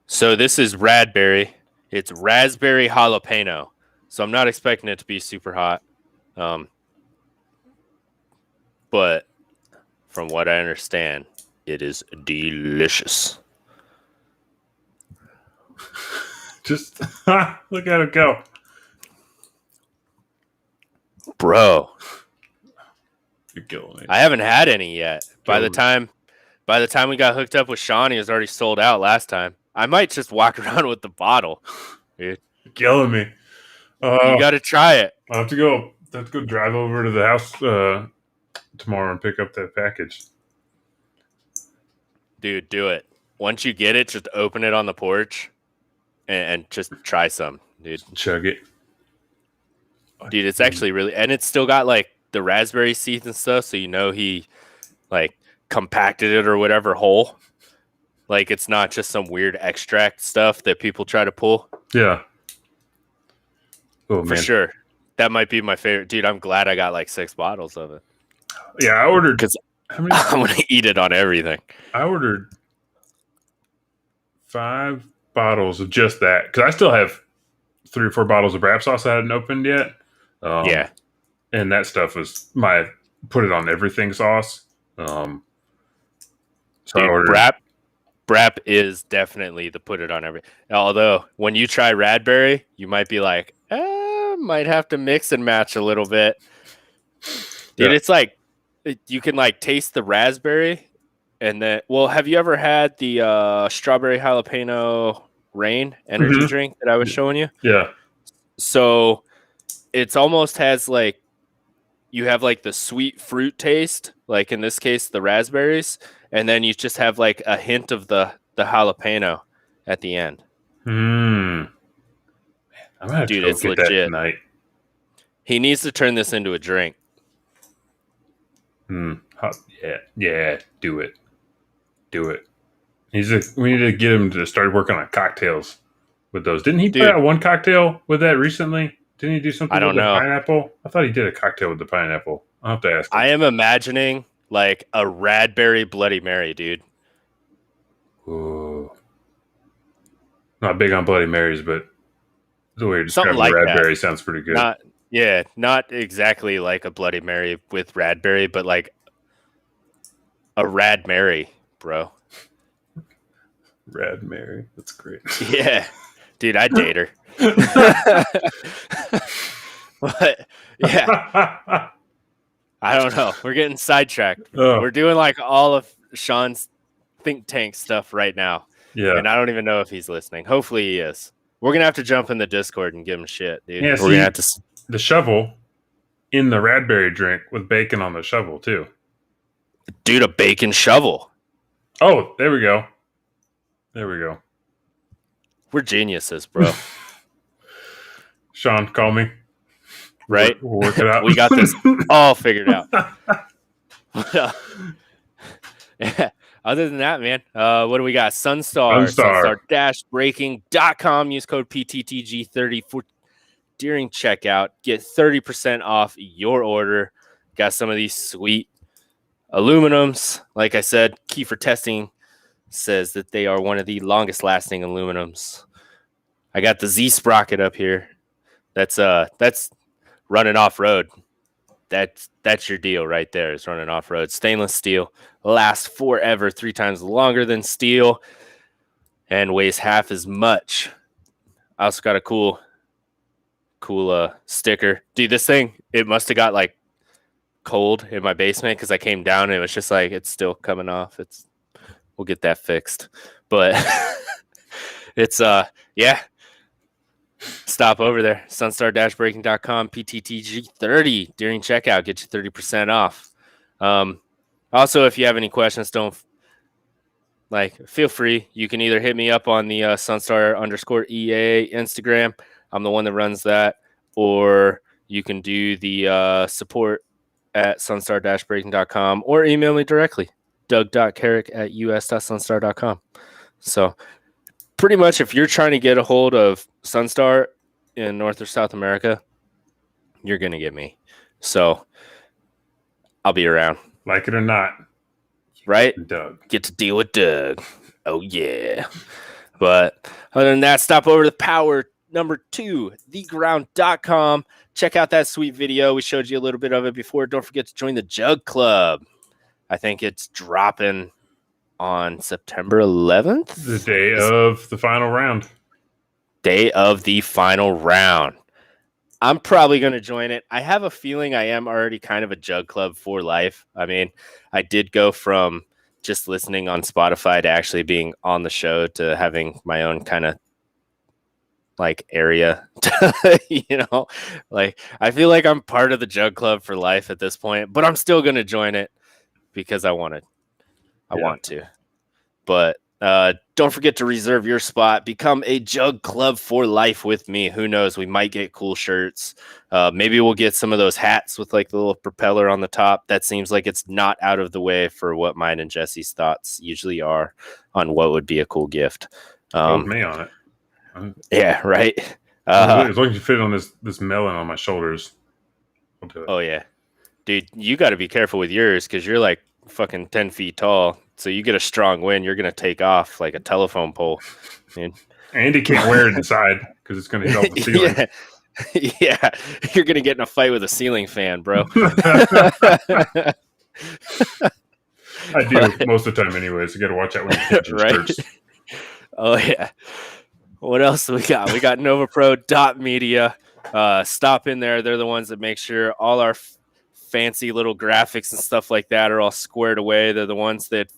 So this is Radberry. It's raspberry jalapeno. So I'm not expecting it to be super hot. But from what I understand, it is delicious. Just look at it go. Bro. You're killing me. I haven't had any yet. By the time we got hooked up with Sean, he was already sold out last time. I might just walk around with the bottle. Dude. You're killing me. You got to try it. I'll have to go drive over to the house tomorrow and pick up that package. Dude, do it. Once you get it, just open it on the porch and just try some, dude. Chug it. Dude, it's actually really, and it's still got like the raspberry seeds and stuff, so you know he like compacted it or whatever whole. Like it's not just some weird extract stuff that people try to pull. Yeah. Oh, for sure. That might be my favorite. Dude, I'm glad I got like 6 bottles of it. Yeah, I ordered. Because I'm going to eat it on everything. I ordered 5 bottles of just that. Because I still have 3 or 4 bottles of Brap sauce I hadn't opened yet. Yeah. And that stuff was my put it on everything sauce. So dude, I ordered. Brap is definitely the put it on everything. Although, when you try Radberry, you might be like, might have to mix and match a little bit. Dude, It's like, you can like taste the raspberry. And then, have you ever had the strawberry jalapeno rain energy drink that I was showing you? Yeah. So it's almost has like, you have like the sweet fruit taste, like in this case, the raspberries. and then you just have like a hint of the jalapeno at the end. I'm gonna have Dude, to go it's get that legit. tonight. He needs to turn this into a drink. Yeah, do it. We need to get him to start working on cocktails with those. Didn't he put out one cocktail with that recently? Didn't he do something with the pineapple? I thought he did a cocktail with the pineapple. I'll have to ask him. I am imagining like a Radberry Bloody Mary, dude. Ooh. Not big on Bloody Marys, but the way you're describing like Radberry sounds pretty good. Not exactly like a Bloody Mary with Radberry, but like a Rad Mary, bro. Rad Mary. That's great. Yeah. Dude, I'd date her. But yeah. I don't know. We're getting sidetracked. Oh. We're doing like all of Sean's think tank stuff right now. Yeah. And I don't even know if he's listening. Hopefully he is. We're going to have to jump in the Discord and give him shit, dude. Yeah, We're going to have to... The shovel in the Radberry drink with bacon on the shovel, too. Dude, a bacon shovel. Oh, there we go. We're geniuses, bro. Sean, call me. Right? We'll work it out. We got this all figured out. Yeah. Other than that, man, what do we got? Sunstar-breaking.com. Use code PTTG30 during checkout. Get 30% off your order. Got some of these sweet aluminums. Like I said, Kiefer Testing says that they are one of the longest lasting aluminums. I got the Z sprocket up here. That's running off road. That's your deal right there. Is running off road. Stainless steel lasts forever, 3 times longer than steel, and weighs half as much. I also got a cool sticker. Dude, this thing, it must have got like cold in my basement because I came down and it was just like it's still coming off. We'll get that fixed. But it's yeah. Stop over there. Sunstar-breaking.com, PTTG30 during checkout. Get you 30% off. Also, if you have any questions, feel free. You can either hit me up on the Sunstar_EA Instagram. I'm the one that runs that. Or you can do the support at sunstar-breaking.com or email me directly, doug.carrick@us.sunstar.com. So pretty much if you're trying to get a hold of Sunstar in North or South America, you're going to get me. So I'll be around. Like it or not. Right? Doug. Get to deal with Doug. Oh, yeah. But other than that, stop over to Power number 2, theground.com. Check out that sweet video. We showed you a little bit of it before. Don't forget to join the Jug Club. I think it's dropping on September 11th. The day of the final round. Day of the final round. I'm probably going to join it. I have a feeling I am already kind of a Jug Club for life. I mean, I did go from just listening on Spotify to actually being on the show to having my own kind of like area. Like I feel like I'm part of the Jug Club for life at this point, but I'm still going to join it because I want to. But don't forget to reserve your spot. Become a Jug Club for life with me. Who knows? We might get cool shirts. Maybe we'll get some of those hats with like the little propeller on the top. That seems like it's not out of the way for what mine and Jesse's thoughts usually are on what would be a cool gift. With me on it. Yeah, right. As long as you fit on this melon on my shoulders, I'll do it. Oh yeah, dude, you got to be careful with yours because you're like fucking 10 feet tall. So you get a strong wind, you're gonna take off like a telephone pole. Man. Andy can't wear it inside because it's gonna hit off the ceiling. Yeah, you're gonna get in a fight with a ceiling fan, bro. I do most of the time, anyways. You got to watch out when you're catching shirts. Oh yeah. What else do we got? We got NovaPro.media. Stop in there. They're the ones that make sure all our fancy little graphics and stuff like that are all squared away. They're the ones that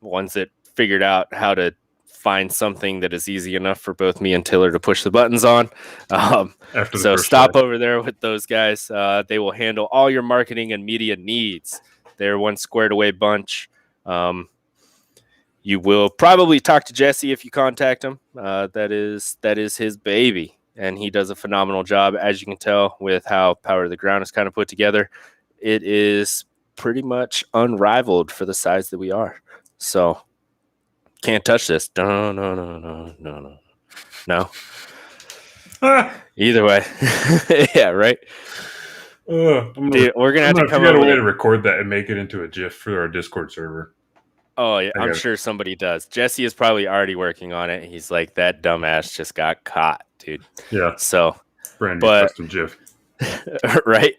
ones that figured out how to find something that is easy enough for both me and Tiller to push the buttons on. So stop over there with those guys. They will handle all your marketing and media needs. They're one squared away bunch. You will probably talk to Jesse if you contact him. That is his baby, and he does a phenomenal job, as you can tell with how Power of the Ground is kind of put together. It is pretty much unrivaled for the size that we are. So can't touch this. No. Either way. Yeah, right. Dude, we're gonna have to come up with a with way to record that and make it into a GIF for our Discord server. Oh yeah, I'm sure somebody does. Jesse is probably already working on it. He's like, that dumbass just got caught, dude. Yeah. So brand new custom GIF. Right.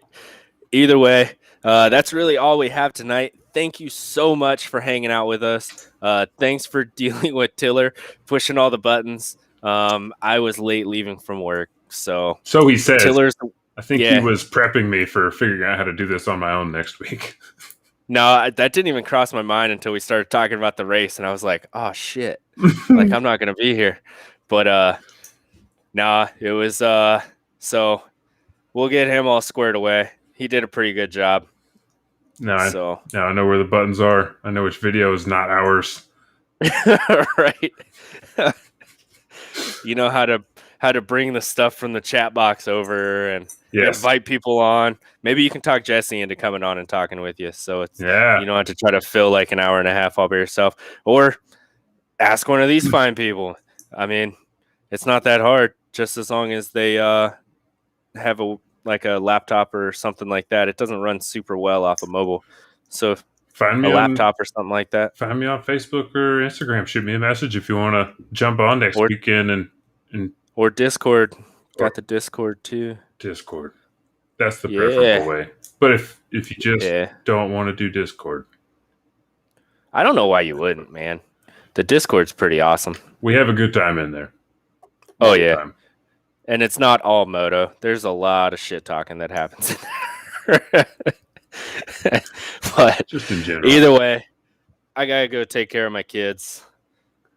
Either way, that's really all we have tonight. Thank you so much for hanging out with us. Thanks for dealing with Tiller, pushing all the buttons. I was late leaving from work, so he says. Tiller's, I think he was prepping me for figuring out how to do this on my own next week. No, that didn't even cross my mind until we started talking about the race, and I was like, oh shit, like I'm not gonna be here. But it was so we'll get him all squared away. He did a pretty good job. Now I know where the buttons are. I know which video is not ours. Right. You know how to bring the stuff from the chat box over and invite people on. Maybe you can talk Jesse into coming on and talking with you. So it's you don't have to try to fill like an hour and a half all by yourself. Or ask one of these fine people. I mean, it's not that hard, just as long as they have a laptop or something like that. It doesn't run super well off of mobile. So find me laptop or something like that. Find me on Facebook or Instagram. Shoot me a message if you want to jump on next weekend and or Discord. Got the Discord too. Discord. That's the preferable way. But if you just don't want to do Discord, I don't know why you wouldn't, man. The Discord's pretty awesome. We have a good time in there. Oh yeah. And it's not all moto. There's a lot of shit talking that happens in there. But just in general. Either way, I gotta go take care of my kids.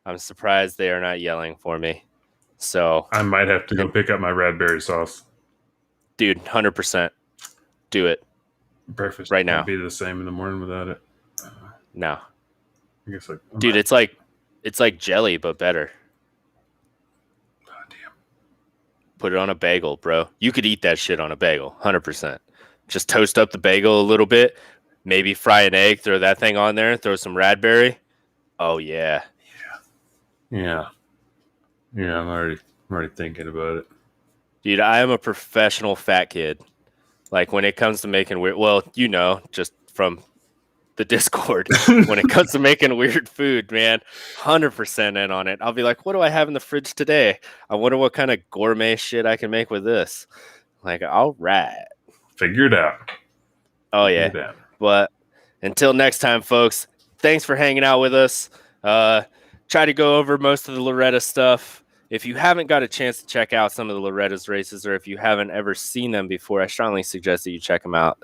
I'm surprised they are not yelling for me. So I might have to go pick up my raspberry sauce. Dude, 100%. Do it. Breakfast right now. Can't be the same in the morning without it. No. I guess dude, it's like jelly, but better. God damn. Put it on a bagel, bro. You could eat that shit on a bagel, 100%. Just toast up the bagel a little bit, maybe fry an egg, throw that thing on there, throw some raspberry. Oh yeah. Yeah. I'm already thinking about it. Dude, I am a professional fat kid. Like when it comes to making weird, just from the Discord, when it comes to making weird food, man, 100% in on it. I'll be like, what do I have in the fridge today? I wonder what kind of gourmet shit I can make with this. Like, all right. Figure it out. Oh, yeah. But until next time, folks, thanks for hanging out with us. Try to go over most of the Loretta stuff. If you haven't got a chance to check out some of the Loretta's races, or if you haven't ever seen them before, I strongly suggest that you check them out.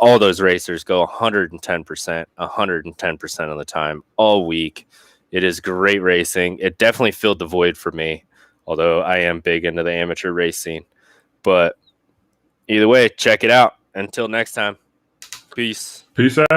All those racers go 110% of the time, all week. It is great racing. It definitely filled the void for me, although I am big into the amateur race scene. But either way, check it out. Until next time, peace. Peace out.